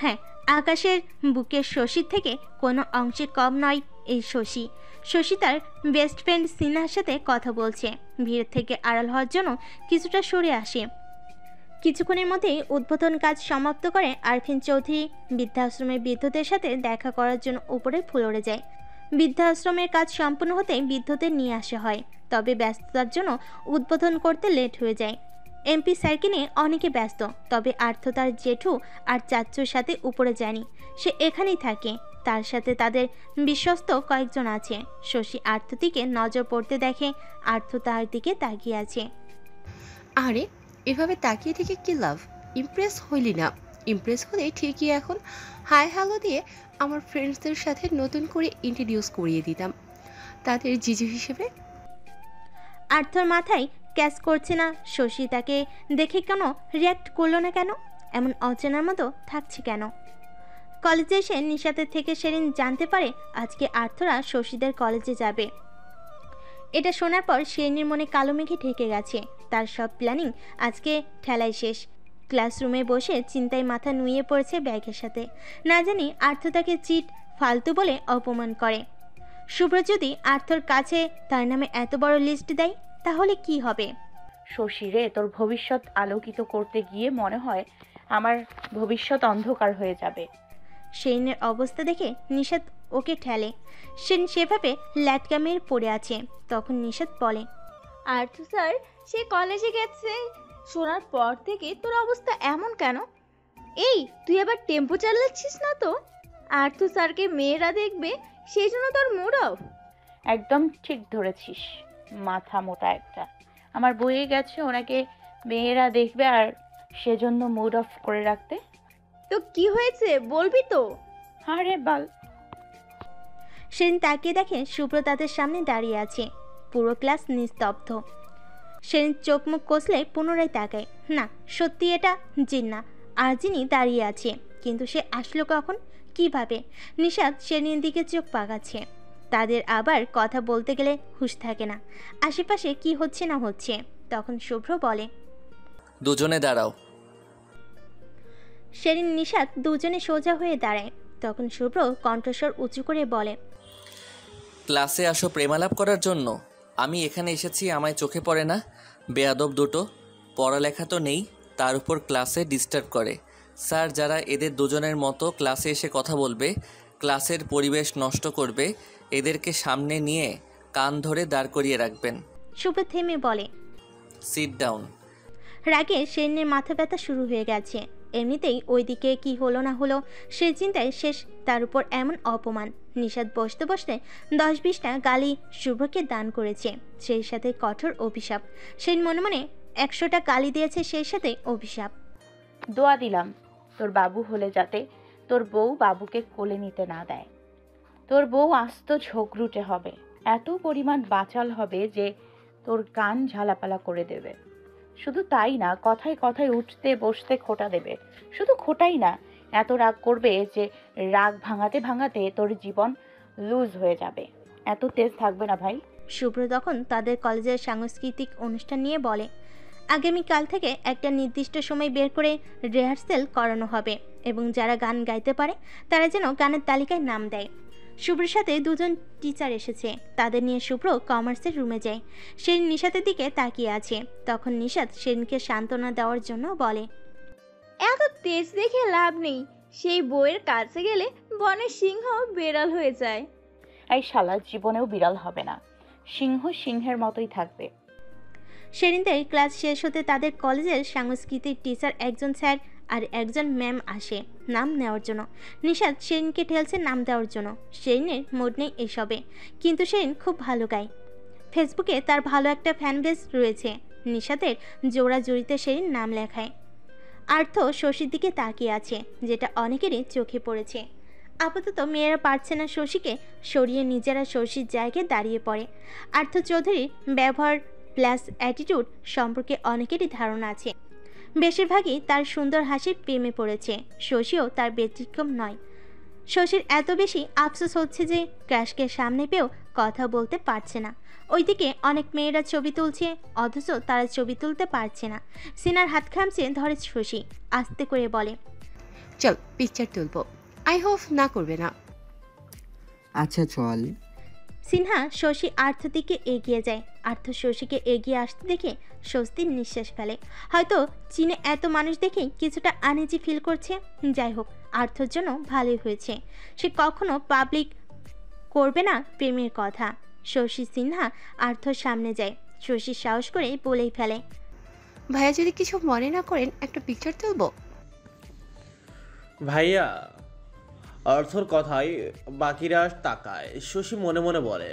হ্যাঁ, আকাশের বুকের শশীর থেকে কোনো অংশে কম নয় এই শশী। শশী তার বেস্ট ফ্রেন্ড সিনহার সাথে কথা বলছে। ভিড় থেকে আড়াল হওয়ার জন্য কিছুটা সরে আসে। কিছুক্ষণের মধ্যেই উদ্বোধন কাজ সমাপ্ত করে আরফিন চৌধুরী বৃদ্ধাশ্রমের বৃদ্ধদের সাথে দেখা করার জন্য উপরে ফ্লোরে যায়। বৃদ্ধাশ্রমের কাজ সম্পূর্ণ হতে বৃদ্ধদের নিয়ে আসা হয়, তবে ব্যস্ততার জন্য উদ্বোধন করতে লেট হয়ে যায়। এমপি স্যারকে নিয়ে অনেকে ব্যস্ত, তবে আর্থ তার জেঠু আর চাচ্চুর সাথে উপরে যায়নি, সে এখানেই থাকে। তার সাথে তাদের বিশ্বস্ত কয়েকজন আছে। শশী আর্থ দিকে নজর পড়তে দেখে আর্থ তার দিকে তাকিয়ে আছে। আরে এভাবে তাকিয়ে থেকে কি লাভ? ইমপ্রেস হইলি না? ইমপ্রেস হলে ঠিকই এখন হাই হ্যালো দিয়ে আমার ফ্রেন্ডসদের সাথে নতুন করে ইন্ট্রোডিউস করিয়ে দিতাম তাদের জিজু হিসেবে। আর্থর মাথায় ক্যাচ করছে না শশী তাকে দেখে কেন রিয়াক্ট করলো না, কেন এমন অচেনার মতো থাকছে কেন। কলেজে এসে নিশাতের থেকে সেদিন জানতে পারে আজকে আর্থরা শশীদের কলেজে যাবে। এটা শোনার পর শেরিনের মনে কালো মেঘে ঢেকে গেছে। তার সব প্ল্যানিং আজকে ঠেলাই শেষ। ক্লাসরুমে বসে চিন্তায় মাথা নুয়ে পড়েছে ব্যাগের সাথে। না জানি আর্থ তাকে চিট ফালতু বলে অপমান করে। শুভ্র যদি আর্থর কাছে তার নামে এত বড় লিস্ট দেয় তাহলে কি হবে? শশী রে, তোর ভবিষ্যৎ আলোকিত করতে গিয়ে মনে হয় আমার ভবিষ্যৎ অন্ধকার হয়ে যাবে। শেরিনের অবস্থা দেখে নিশাত ওকে ঠেলে। সেভাবে ল্যাটকা মেয়ের পড়ে আছে। তখন নিশাত বলে, আর্থ স্যার সে কলেজে গেছে শোনার পর থেকে তোর অবস্থা এমন কেন? এই তুই আবার টেম্পো চালাচ্ছিস না তো? আর্থ স্যারকে মেয়েরা দেখবে সেই জন্য তোর মুড অফ? একদম ঠিক ধরেছিস, মাথা মোটা একটা। আমার বইয়ে গেছে ওনাকে মেয়েরা দেখবে আর সেজন্য মুড অফ করে রাখতে। তো কি হয়েছে বলবি তো? আরে বাল। সেদিন তাকিয়ে দেখে শুভ্র তাদের সামনে দাঁড়িয়ে আছে। পুরো ক্লাস নিস্তব্ধ। সেদিন চোখ মুখ কষলে পুনরায় তাকায়। না, সত্যি এটা জিন্না। আর যিনি দাঁড়িয়ে আছে, কিন্তু সে আসলো কখন, কিভাবে? নিশাত সেদিনের দিকে চোখ পাকাচ্ছে। তাদের আবার কথা বলতে গেলে হুঁশ থাকে না, আশেপাশে কি হচ্ছে না হচ্ছে। তখন শুভ্র বলে, দুজনে দাঁড়াও। সেরিন নিশাত দুজনে সোজা হয়ে দাঁড়ায়। তখন শুভ্র কণ্ঠস্বর উঁচু করে বলে, ক্লাসে আসো প্রেমালাপ করার জন্য? আমি এখানে এসেছি, আমায় চোখে পড়ে না? বেয়াদব দুটো, পড়ালেখা তো নেই, তার উপর ক্লাসে ডিস্টার্ব করে। স্যার যারা এদের দুজনের মতো ক্লাসে এসে কথা বলবে, ক্লাসের পরিবেশ নষ্ট করবে, এদেরকে সামনে নিয়ে কান ধরে দাঁড় করিয়ে রাখবেন। শুভ্র থেমে বলে, সিট ডাউন। রাগে সেরিনের মাথা ব্যথা শুরু হয়ে গেছে। এমনিতেই ওইদিকে কি হলো না হলো সে চিন্তায় শেষ, তার উপর এমন অপমান। নিশাত বসতে বসতে 10-20টা গালি শুভ্রকে দান করেছে, সেই সাথে কঠোর অভিশাপ। সেই মনে মনে 100টা গালি দিয়েছে, সেই সাথে অভিশাপ। দোয়া দিলাম তোর বাবু হলে যাতে তোর বউ বাবুকে কোলে নিতে না দেয়। তোর বউ আস্ত ঝগড়ুটে হবে, এত পরিমাণ বাচাল হবে যে তোর কান ঝালাপালা করে দেবে। শুধু তাই না, কথায় কথায় উঠতে বসতে খোঁটা দেবে। শুধু খোঁটাই না, এত রাগ করবে যে রাগ ভাঙাতে ভাঙাতে তোর জীবন লুজ হয়ে যাবে। এত তেজ থাকবে না ভাই। শুভ্র তখন তাদের কলেজের সাংস্কৃতিক অনুষ্ঠান নিয়ে বলে, আগামীকাল থেকে একটা নির্দিষ্ট সময় বের করে রিহার্সেল করানো হবে এবং যারা গান গাইতে পারে তারা যেন গানের তালিকায় নাম দেয়। শুভ্রের সাথে দুজন টিচার এসেছে, তাদের নিয়ে শুভ্র কমার্সের রুমে যায়। সেরিন নিশাতের দিকে তাকিয়ে আছে। তখন নিশাত সেরিনকে সান্ত্বনা দেওয়ার জন্য বলে, এত তেজ দেখে লাভ নেই, সেই বইয়ের কাছে গেলে বনের সিংহ বেড়াল হয়ে যায়। এই শালা জীবনেও বিড়াল হবে না, সিংহ সিংহের মতোই থাকবে। সেদিনদের ক্লাস শেষ হতে তাদের কলেজের সাংস্কৃতিক টিচার একজন স্যার আর একজন ম্যাম আসে নাম নেওয়ার জন্য। নিশাত সেরিনকে ঠেলছে নাম দেওয়ার জন্য। সেরিনের মুড নেই এসবে, কিন্তু সেরিন খুব ভালো গায়। ফেসবুকে তার ভালো একটা ফ্যান বেস রয়েছে। নিশাতের জোড়াজুড়িতে সেরিন নাম লেখায়। আর্থ শশীর দিকে তাকিয়ে আছে, যেটা অনেকেরই চোখে পড়েছে। আপাতত মেয়েরা পারছে না শশীকে সরিয়ে নিজেরা শশীর জায়গায় দাঁড়িয়ে পড়ে। আর্থ চৌধুরীর ব্যবহার প্লাস অ্যাটিটিউড সম্পর্কে অনেকেরই ধারণা আছে। বেশিরভাগই তার সুন্দর হাসির প্রেমে পড়েছে। শশীও তার ব্যতিক্রম নয়। শশীর এত বেশি আফসোস হচ্ছে যে ক্র্যাশকে সামনে পেয়েও কথা বলতে পারছে না। ওইদিকে অনেক মেয়েরা ছবি তুলছে, অথচ তারা ছবি তুলতে পারছে না। সিনার হাত খামছে ধরে শশী আস্তে করে বলে, চল পিকচার তুলবো। আই হোপ না করবে না। আচ্ছা চল। সিনহা শশী আর্থ দিকে এগিয়ে যায়। আর্থ শশীকে এগিয়ে আসতে দেখে স্বস্তির নিঃশ্বাস ফেলে। হয়তো চীনে এত মানুষ দেখেই কিছুটা আনইজি ফিল করছে। যাই হোক, আর্থর জন্য ভালোই হয়েছে। সে কখনো পাবলিক করবে না প্রেমের কথা। শশী সিনহা আর্থর সামনে যায়। শশী সাহস করে বলেই ফেলে, ভাইয়া যদি কিছু মনে না করেন একটা পিকচার তুলবো। ভাইয়া। অর্থর কথায় বাকিরা তাকায়। শশী মনে মনে বলে,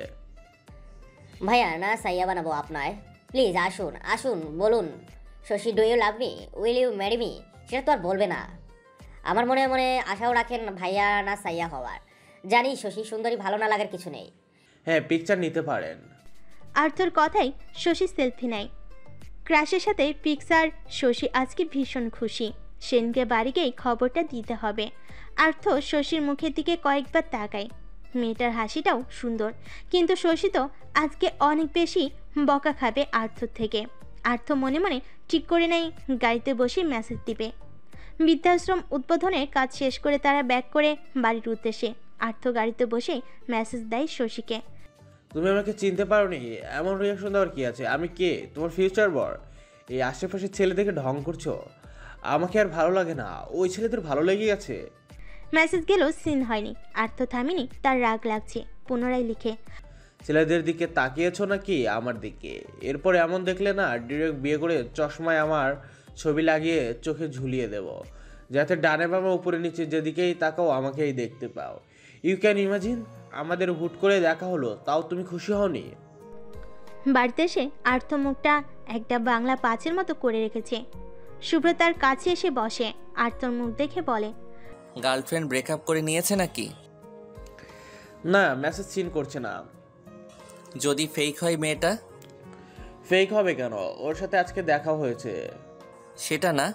ভাইয়া না সাইয়া বানাবো আপনার, প্লিজ আসুন আসুন বলুন। Shashi, do you love me, will you marry me? সেটা তো আর বলবে না। আমার মনে মনে আশাও রাখেন ভাইয়া না সাইয়া হওয়ার। জানি শশী সুন্দরী ভালো না লাগার কিছু নেই। হ্যাঁ পিকচার নিতে পারেন। আর্থর কথাই শশী সেলফি নেয়। ক্রাশের সাথে পিকচার। শশী আজকে ভীষণ খুশি। সেনকে বাড়ি গিয়ে খবরটা দিতে হবে। আর্থ শশীর মুখের দিকে কয়েকবার তাকায়। মেয়েটার হাসিটাও সুন্দর, কিন্তু শশী তো আজকে অনেক বেশি বকা খাবে আর্থর থেকে। আর্থ মনে মনে ঠিক করে নেয় গাড়িতে বসে মেসেজ দিবে। বৃদ্ধাশ্রম উদ্বোধনের কাজ শেষ করে তারা ব্যাক করে বাড়ির উদ্দেশ্যে। আর্থ গাড়িতে বসে মেসেজ দেয় শশীকে, তুমি আমাকে চিনতে পারোনি? এমন রিয়াকশন দেওয়ার কি আছে? আমি কে? তোমার ফিউচার বর। এই আশেপাশের ছেলে দেখে ঢং করছো। আমাকে আর ভালো লাগে না। ওই ছেলেদের ভালো লেগে গেছে। মেসেজ গেল সিন হয়নি। আর্থ থামিনি, তার রাগ লাগছে। পুনরায় লিখে, ছেলেদের দিকে তাকিয়েছো নাকি আমার দিকে? এরপর এমন দেখলে না ডিরেক্ট বিয়ে করে চশমায় আমার ছবি লাগিয়ে চোখে ঝুলিয়ে দেব, যাতে ডানে বামে উপরে নিচে যেদিকেই তাকাও আমাকেই দেখতে পাও। ইউ ক্যান ইমাজিন, আমাদের হুট করে দেখা হলো, তাও তুমি খুশি হওনি? বাড়িতে এসে আর্থ মুখটা একটা বাংলা পাঁচের মতো করে রেখেছে। শুভ্র তার কাছে এসে বসে। আর্থর মুখ দেখে বলে, গার্লফ্রেন্ড ব্রেকআপ করে নিয়েছে নাকি? না, মেসেজ সিন করছে না। যদি ফেক হয় মেয়েটা? ফেক হবে কেন? ওর সাথে আজকে দেখা হয়েছে। সেটা না,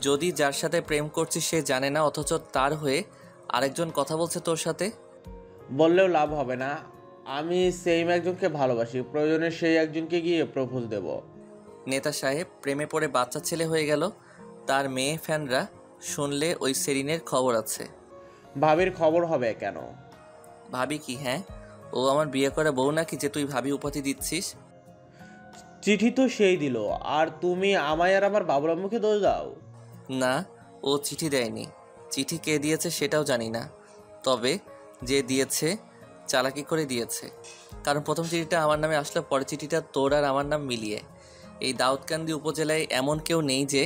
যদি যার সাথে প্রেম করছিস সে জানে না, অথচ তার হয়ে আরেকজন কথা বলছে তোর সাথে। বললেও লাভ হবে না। আমি সেম একজনকে ভালোবাসি। প্রয়োজনে সেই একজনকে গিয়ে প্রপোজ দেব। নেতা সাহেব প্রেমে পড়ে বাচ্চা ছেলে হয়ে গেল। তার মেয়ে ফ্যানরা শুনলে ওই সেরিনের খবর আছে। ভাবির খবর হবে কেন? ভাবি কি? হ্যাঁ, ও আমার বিয়ে করা বউ নাকি যে তুই ভাবি উপাধি দিচ্ছিস? চিঠি তো সেই দিল, আর তুমি আমায় আর আমার বাবুর আম্মুকে দোষ দাও? না, ও চিঠি দেয়নি। চিঠি কে দিয়েছে সেটাও জানি না, তবে যে দিয়েছে চালাকি করে দিয়েছে। কারণ প্রথম চিঠিটা আমার নামে আসলো, পরের চিঠিটা তোর আর আমার নাম মিলিয়ে। এই দাউদকান্দি উপজেলায় এমন কেউ নেই যে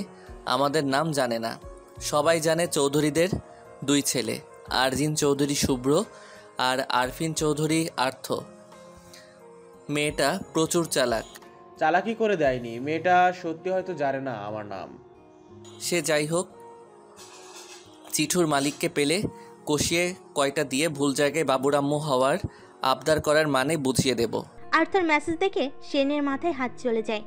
আমাদের নাম জানে না। সবাই জানে চৌধুরীদের 2 ছেলে, আরজিন চৌধুরী শুভ্র আর আরফিন চৌধুরী আর্থ। মেয়েটা প্রচুর চালাক। চালাকি করে দেয়নি, মেয়েটা সত্যি হয়তো জানে না আমার নাম। সে যাই হোক, চিঠুর মালিককে পেলে কষিয়ে কয়টা দিয়ে ভুল জায়গায় বাবুর আম্মু হওয়ার আবদার করার মানে বুঝিয়ে দেব। আর্থর মেসেজ দেখে শেনের মাথায় হাত চলে যায়।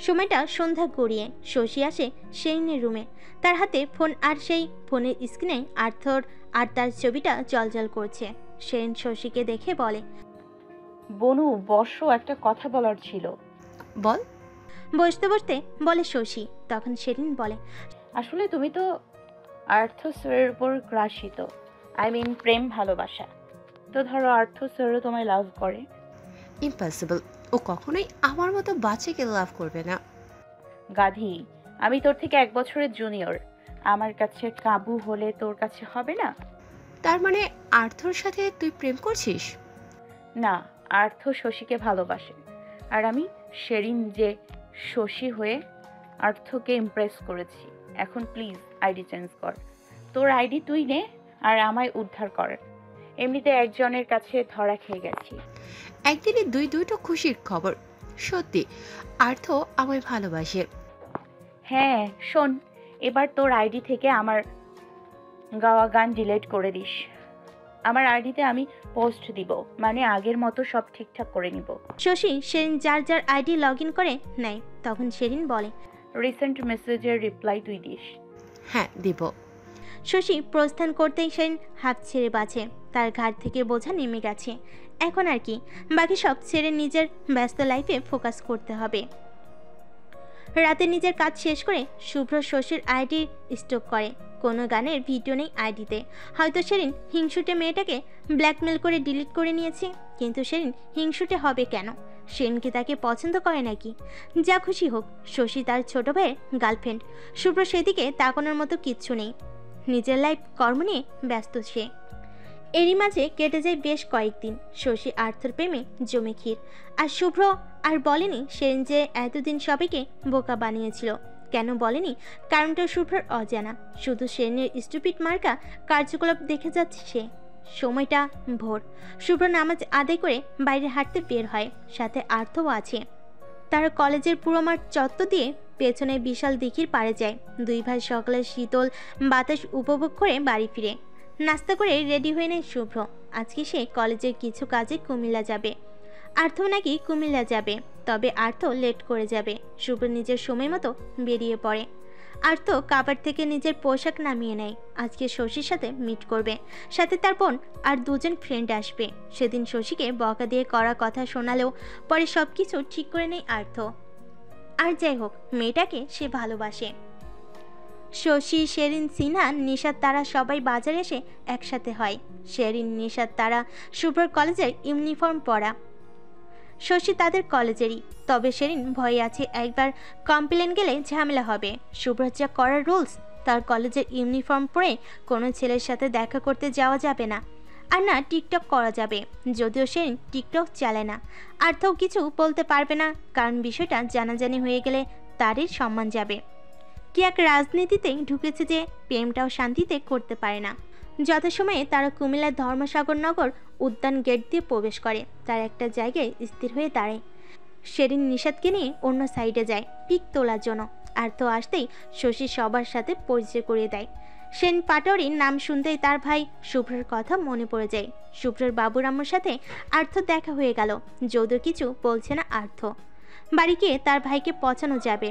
সময়টা সন্ধ্যা গড়িয়ে শশী আসে শেনের রুমে। তার হাতে ফোন, আর সেই ফোনের স্ক্রিনে আর্থর আর তার ছবিটা জ্বলজ্বল করছে। শেন শশীকে দেখে বলে, বনু বসো, একটা কথা বলার ছিল। বল। বসতে বসতে বলে শশী। তখন শেরিন বলে, আসলে তুমি তো আর্থ স্যারের উপর ক্রাশিত, আই মিন প্রেম ভালোবাসা। তো ধরো আর্থ স্যারও তোমায় লাভ করে। ইম্পসিবল, ও কখনোই আমার মতো বাচ্চাকে লাভ করবে না। গাধি, আমি তোর থেকে 1 বছরের জুনিয়র। আমার কাছে কাবু হলে তোর কাছে হবে না? তার মানে আর্থর সাথে তুই প্রেম করছিস? না, আর্থ শশীকে ভালোবাসে, আর আমি শেরিন যে শশী হয়ে আর্থকে ইমপ্রেস করেছি। এখন প্লিজ আইডি চেঞ্জ কর। তোর আইডি তুই নে আর আমায় উদ্ধার কর। এমনিতে একজনের কাছে ধরা খেয়ে গেছি। একদিনে দুটো খুশির খবর। সত্যি আর্থ আমায় ভালোবাসে। হ্যাঁ শোন, এবার তোর আইডি থেকে আমার গাওয়া গান ডিলিট করে দিস। আমার আইডিতে আমি পোস্ট দিব, মানে আগের মতো সব ঠিকঠাক করে নিব। শশী শেরিন যার যার আইডি লগ ইন করে নেয়। তখন শেরিন বলে, রিসেন্ট মেসেজের রিপ্লাই তুই দিস। হ্যাঁ দিব। শশী প্রস্থান করতেই শেরিন হাত ছেড়ে বাঁচে। তার ঘাট থেকে বোঝা নেমে গেছে। এখন আর কি, বাকি সব ছেড়ে নিজের ব্যস্ত লাইফে ফোকাস করতে হবে। রাতে নিজের কাজ শেষ করে শুভ্র শশীর আইডি স্টক করে। কোনো গানের ভিডিও নেই আইডিতে। হয়তো শেরিন হিংসুটে মেয়েটাকে ব্ল্যাকমেল করে ডিলিট করে নিয়েছে। কিন্তু শেরিন হিংসুটে হবে কেন? শেরিন কি তাকে পছন্দ করে নাকি? যা খুশি হোক, শশী তার ছোট ভাইয়ের গার্লফ্রেন্ড। শুভ্র সেদিকে তাকানোর মতো কিচ্ছু নেই। নিজের লাইফ কর্ম নিয়ে ব্যস্ত সে। এরই মাঝে কেটে যায় বেশ কয়েকদিন। শশী আর্থর প্রেমে জমে ক্ষীর। আর শুভ্র আর বলেনি শেরিন যে এতদিন সবাইকে বোকা বানিয়েছিল। কেন বলেনি? কারণটা শুভ্রর অজানা। শুধু শেরিনের স্টুপিড মার্কা কার্যকলাপ দেখে যাচ্ছে সে। সময়টা ভোর। শুভ্র নামাজ আদায় করে বাইরে হাঁটতে বের হয়। সাথে আর্থও আছে। তারা কলেজের পুরো মাঠ চত্বর দিয়ে পেছনে বিশাল দিঘির পাড়ে যায়। 2 ভাই সকালের শীতল বাতাস উপভোগ করে বাড়ি ফিরে নাস্তা করে রেডি হয়ে নেয় শুভ্র। আজকে সে কলেজের কিছু কাজে কুমিল্লা যাবে। আর্থ নাকি কুমিল্লা যাবে, তবে আর্থ লেট করে যাবে। শুভ্র নিজের সময় মতো বেরিয়ে পড়ে। আর্থ কাবার থেকে নিজের পোশাক নামিয়ে নেয়। আজকে শশীর সাথে মিট করবে, সাথে তার বোন আর 2 জন ফ্রেন্ড আসবে। সেদিন শশীকে বকা দিয়ে করা কথা শোনালেও পরে সবকিছু ঠিক করে নেয় আর্থ। আর যাই হোক, মেয়েটাকে সে ভালোবাসে। শশী, শেরিন, সিনহা, নিশাত, তারা সবাই বাজারে এসে একসাথে হয়। শেরিন, নিশাত, তারা শুভ্রর কলেজের ইউনিফর্ম পরা। শশী তাদের কলেজেরই, তবে শেরিন ভয়ে আছে একবার কমপ্লেন গেলে ঝামেলা হবে। শুভ্রর যা করার রুলস, তার কলেজের ইউনিফর্ম পরে কোনো ছেলের সাথে দেখা করতে যাওয়া যাবে না, আর না টিকটক করা যাবে। যদিও শেরিন টিকটক চালায় না। আর্থও কিছু বলতে পারবে না, কারণ বিষয়টা জানাজানি হয়ে গেলে তারই সম্মান যাবে। কি এক রাজনীতিতে ঢুকেছে যে প্রেমটাও শান্তিতে করতে পারে না। যথাসময়ে তারা কুমিল্লার ধর্মসাগর নগর উদ্যান গেট দিয়ে প্রবেশ করে। তার একটা জায়গায় স্থির হয়ে দাঁড়ায়। শেরিন নিশাদকে নিয়ে অন্য সাইডে যায় পিক তোলার জন্য। আর্থ আসতেই শশী সবার সাথে পরিচয় করিয়ে দেয়। সেন পাটোয়ারির নাম শুনতেই তার ভাই শুভ্রের কথা মনে পড়ে যায়। শুভ্রের বাবুর আম্মুর সাথে আর্থ দেখা হয়ে গেল, যদিও কিছু বলছে না আর্থ। বাড়ি গিয়ে তার ভাইকে পচানো যাবে।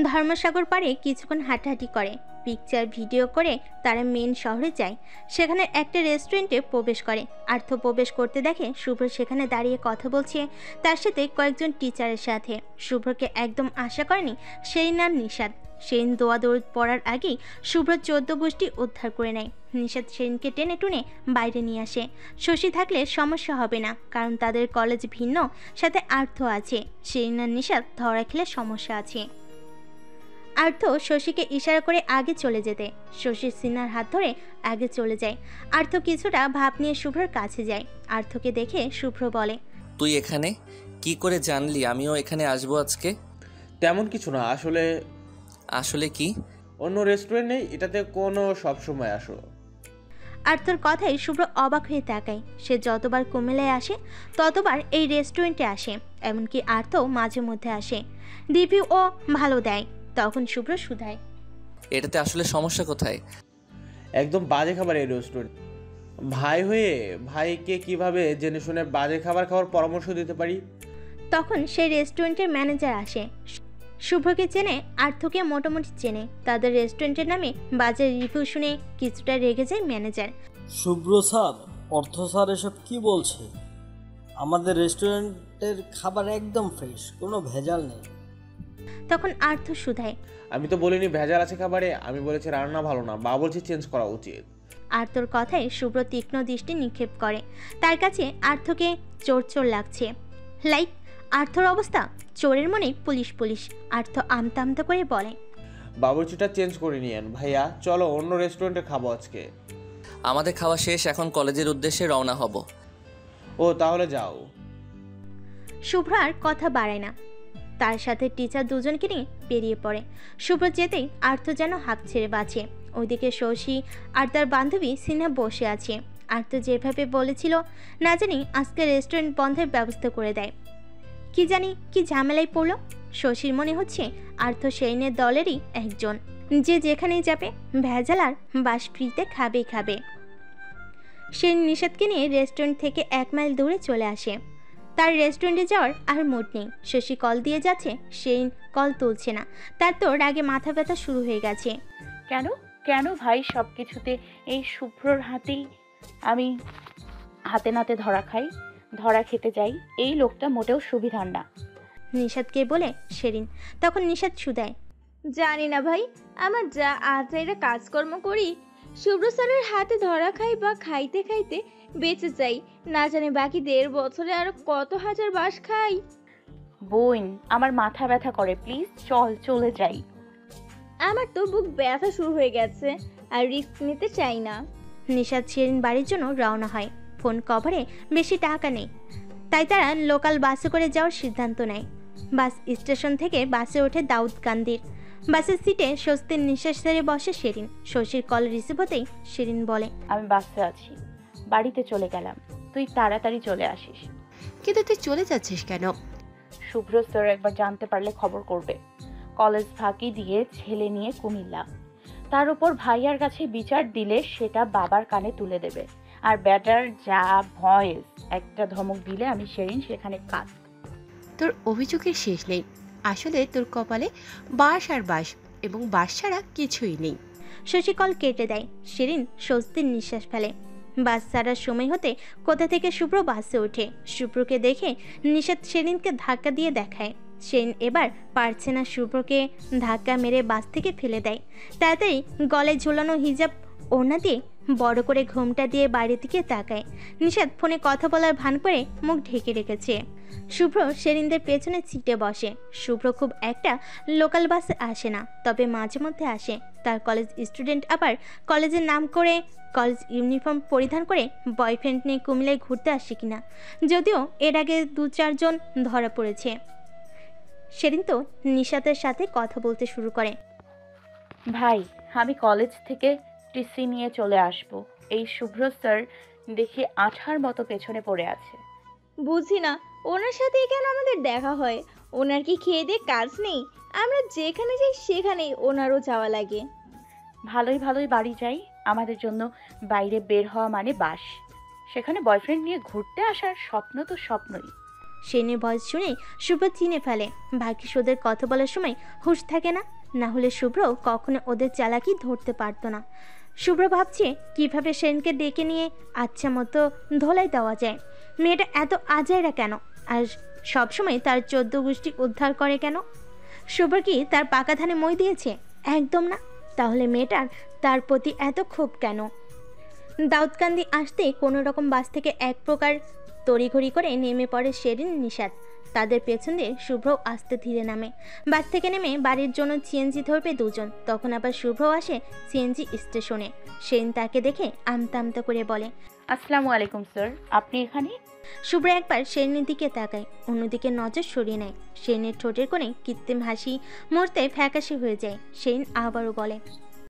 ধর্মসাগর পাড়ে কিছুক্ষণ হাঁটাহাঁটি করে। পিকচার ভিডিও করে তারা মেন শহরে যায়। সেখানে একটা রেস্টুরেন্টে প্রবেশ করে। আর্থ প্রবেশ করতে দেখে শুভ্র সেখানে দাঁড়িয়ে কথা বলছে তার সাথে কয়েকজন টিচারের সাথে। শুভ্রকে একদম আশা করেনি সেই নাম নিশাদ। সেন দোয়া দৌড় পড়ার আগেই শুভ্র 14 গোষ্ঠী উদ্ধার করে নেয়। নিশাদ সেনকে টেনে টুনে বাইরে নিয়ে আসে। শশী থাকলে সমস্যা হবে না, কারণ তাদের কলেজ ভিন্ন, সাথে আর্থ আছে। সেন আর নিশাদ ধরা খেলে সমস্যা আছে। আর্থ শশীকে ইশারা করে আগে চলে যেতে। শশীর সিনার হাত ধরে আগে চলে যায়। আর্থ কিছুটা ভাব নিয়ে শুভ্রর কাছে যায়। আর্থকে দেখে শুভ্র বলে, তুই এখানে কি করে জানলি আমিও এখানে আসবো আজকে? তেমন কিছু না, আসলে আসলে কি? অন্য রেস্টুরেন্ট নেই, এটাতে কোনো সবসময় আসো। আর্থর কথায় শুভ্র অবাক হয়ে তাকায়। সে যতবার কুমিল্লায় আসে ততবার এই রেস্টুরেন্টে আসে, এমনকি আর্থ মাঝে মধ্যে আসে। রিভিউ ও ভালো দেয়। তখন শুভ্র শুধায়, এটাতে আসলে সমস্যা কোথায়? একদম বাজে খাবার এই রেস্টুরেন্ট। ভাই হয়ে ভাইকে কিভাবে জেনে শুনে বাজে খাবার খাওয়ার পরামর্শ দিতে পারি? তখন সেই রেস্টুরেন্টের ম্যানেজার আসে। শুভ্রকে চেনে, আর্থকে মোটামুটি চেনে। তাদের রেস্টুরেন্টের নামে বাজে রিভিউ শুনে কিছুটা রেগে যায় ম্যানেজার। শুভ্র স্যার, অর্থ স্যার এসব কি বলছে? আমাদের রেস্টুরেন্টের খাবার একদম ফ্রেশ, কোনো ভেজাল নেই। তখন আর্থ শুধায়, আমি তো বলিনি ভেজাল আছে খাবারে, আমি বলেছি রান্না ভালো না, বা বলছি চেঞ্জ করা উচিত। আর্থর কথায় শুভ্র তীক্ষ্ণ দৃষ্টি নিক্ষেপ করে। তার কাছে আর্থকে চোর চোর লাগছে। লাইক আর্থর অবস্থা, চোরের মনে পুলিশ পুলিশ। আর্থ আমতা আমতা করে বলে, বাবুর্চিটা চেঞ্জ করে নিয়েন ভাইয়া, চলো অন্য রেস্টুরেন্টে খাবো আজকে। আমাদের খাওয়া শেষ, এখন কলেজের উদ্দেশ্যে রওনা হব। ও তাহলে যাও। শুভ্র আর কথা বাড়ায় না। তার সাথে টিচার দুজনকে নিয়ে বেরিয়ে পড়ে। শুভ্র যেতেই আর্থ যেন হাঁপ ছেড়ে বাঁচে। ওইদিকে শশী আর তার বান্ধবী সিনহা বসে আছে। আর্থ যেভাবে বলেছিল, না জানি আজকে রেস্টুরেন্ট বন্ধের ব্যবস্থা করে দেয়। কি জানি কি ঝামেলায় পড়ল। শশীর মনে হচ্ছে আর্থ সেইনের দলেরই একজন, যে যেখানেই যাবে ভেজাল আর বাস ফ্রিতে খাবেই খাবে। সে নিষাদকে নিয়ে রেস্টুরেন্ট থেকে 1 মাইল দূরে চলে আসে। তার রেস্টুরেন্টে যাওয়ার আর মুড নেই। শশী কল দিয়ে যাচ্ছে, সেই কল তুলছে না। তার তো রাগে মাথা ব্যথা শুরু হয়ে গেছে। কেন কেন ভাই সব কিছুতে এই শুভ্রর হাতেই আমি হাতে নাতে ধরা খাই, ধরা খেতে যাই? এই লোকটা মোটেও সুবিধার না। নিষাদকে বলে সেরিন। তখন নিষাদ শুধায়, জানি না ভাই, আমার যা আজরা কাজকর্ম করি, শুভ্র স্যারের হাতে ধরা খাই বা খাইতে খাইতে বেঁচে যাই। না জানি বাকি 1.5 বছরে আরো কত হাজার বাস খাই। বোন, আমার মাথা ব্যথা করে, প্লিজ চল চলে যাই। আমার তো বুক ব্যথা শুরু হয়ে গেছে, আর রিস্ক নিতে চাই না। নিষাদ সেরিন বাড়ির জন্য রওনা হয়। ফোন কভারে বেশি টাকা নেই, তাই তারা লোকাল বাসে করে যাওয়ার সিদ্ধান্ত নেয়। বাস স্টেশন থেকে বাসে ওঠে দাউদকান্দির। বাসের সিটে স্বস্তির নিঃশ্বাস ছেড়ে বসে সেরিন। শশীর কল রিসিভ হতেই সেরিন বলে, আমি বাসে আছি, বাড়িতে চলে গেলাম, তুই তাড়াতাড়ি চলে আসিস। কিন্তু তুই চলে যাচ্ছিস কেন? শুভ্র স্যার একবার জানতে পারলে খবর করবে। কলেজ ফাঁকি দিয়ে ছেলে নিয়ে কুমিল্লা, তার উপর ভাইয়ার কাছে বিচার দিলে সেটা বাবার কানে তুলে দেবে। আর ব্যাটার যা ভয়েস, একটা ধমক দিলে আমি সেদিন সেখানে কাজ। তোর অভিযোগের শেষ নেই। আসলে তোর কপালে বাস আর বাস, এবং বাস ছাড়া কিছুই নেই। শশী কল কেটে দেয়। সেরিন স্বস্তির নিঃশ্বাস ফেলে। বাস ছাড়ার সময় হতে কোথা থেকে শুভ্র বাসে ওঠে। শুভ্রকে দেখে নিষাদ সেরিনকে ধাক্কা দিয়ে দেখায়। সেরিন এবার পারছে না শুভ্রকে ধাক্কা মেরে বাস থেকে ফেলে দেয়। তাড়াতাড়ি গলায় ঝোলানো হিজাব ওড়না দিয়ে বড় করে ঘোমটা দিয়ে বাইরের দিকে তাকায়। নিষাদ ফোনে কথা বলার ভান করে মুখ ঢেকে রেখেছে। শুভ্র সেরিনদের পেছনে সিটে বসে। শুভ্র খুব একটা লোকাল বাসে আসে না, তবে মাঝে মধ্যে আসে। তার কলেজ স্টুডেন্ট আবার কলেজের নাম করে কলেজ ইউনিফর্ম পরিধান করে বয়ফ্রেন্ড নিয়ে কুমিল্লায় ঘুরতে আসে কিনা, যদিও এর আগে 2-4 জন ধরা পড়েছে। সেদিন তো নিশাতের সাথে কথা বলতে শুরু করে। ভাই, আমি কলেজ থেকে টিসি নিয়ে চলে আসব। এই শুভ্র স্যার দেখি আঠার মতো পেছনে পড়ে আছে। বুঝি না ওনার সাথে কেন আমাদের দেখা হয়। ওনার কি খেয়ে দিয়ে কাজ নেই? আমরা যেখানে যাই সেখানেই ওনারও যাওয়া লাগে। ভালোই ভালোই বাড়ি যাই। আমাদের জন্য বাইরে বের হওয়া মানে বাস, সেখানে বয়ফ্রেন্ড নিয়ে ঘুরতে আসার স্বপ্ন তো স্বপ্নই। সেনের ভয়েস শুনে শুভ্র চিনে ফেলে। ভাগ্যিস ওদের কথা বলার সময় হুঁশ থাকে না, না হলে শুভ্র কখনো ওদের চালাকি ধরতে পারতো না। শুভ্র ভাবছে কিভাবে সেনকে ডেকে নিয়ে আচ্ছা মতো ধোলাই দেওয়া যায়। মেয়েটা এত আজাইরা কেন, আর সবসময় তার 14 গোষ্ঠী উদ্ধার করে কেন? শুভ্র কি তার পাকা ধানে মই দিয়েছে? একদম না। তাহলে মেয়েটার তার প্রতি এত ক্ষোভ কেন? দাউদকান্দি আসতে কোনো রকম বাস থেকে এক প্রকার তড়িঘড়ি করে নেমে পড়ে শেরিন, নিশাত। তাদের পেছন দিয়ে শুভ্রও আস্তে ধীরে নামে। বাস থেকে নেমে বাড়ির জন্য সিএনজি ধরবে দুজন। তখন আবার শুভ্র আসে সিএনজি স্টেশনে। সেন তাকে দেখে আমতা আমতা করে বলে, আসসালামু আলাইকুম স্যার, আপনি এখানে? শুভ্র একবার সেনের দিকে তাকায়, অন্যদিকে নজর সরিয়ে নেয়। সেনের ঠোঁটের কোণে কৃত্রিম হাসি মুহূর্তে ফ্যাকাশে হয়ে যায়। সেন আবারও বলে,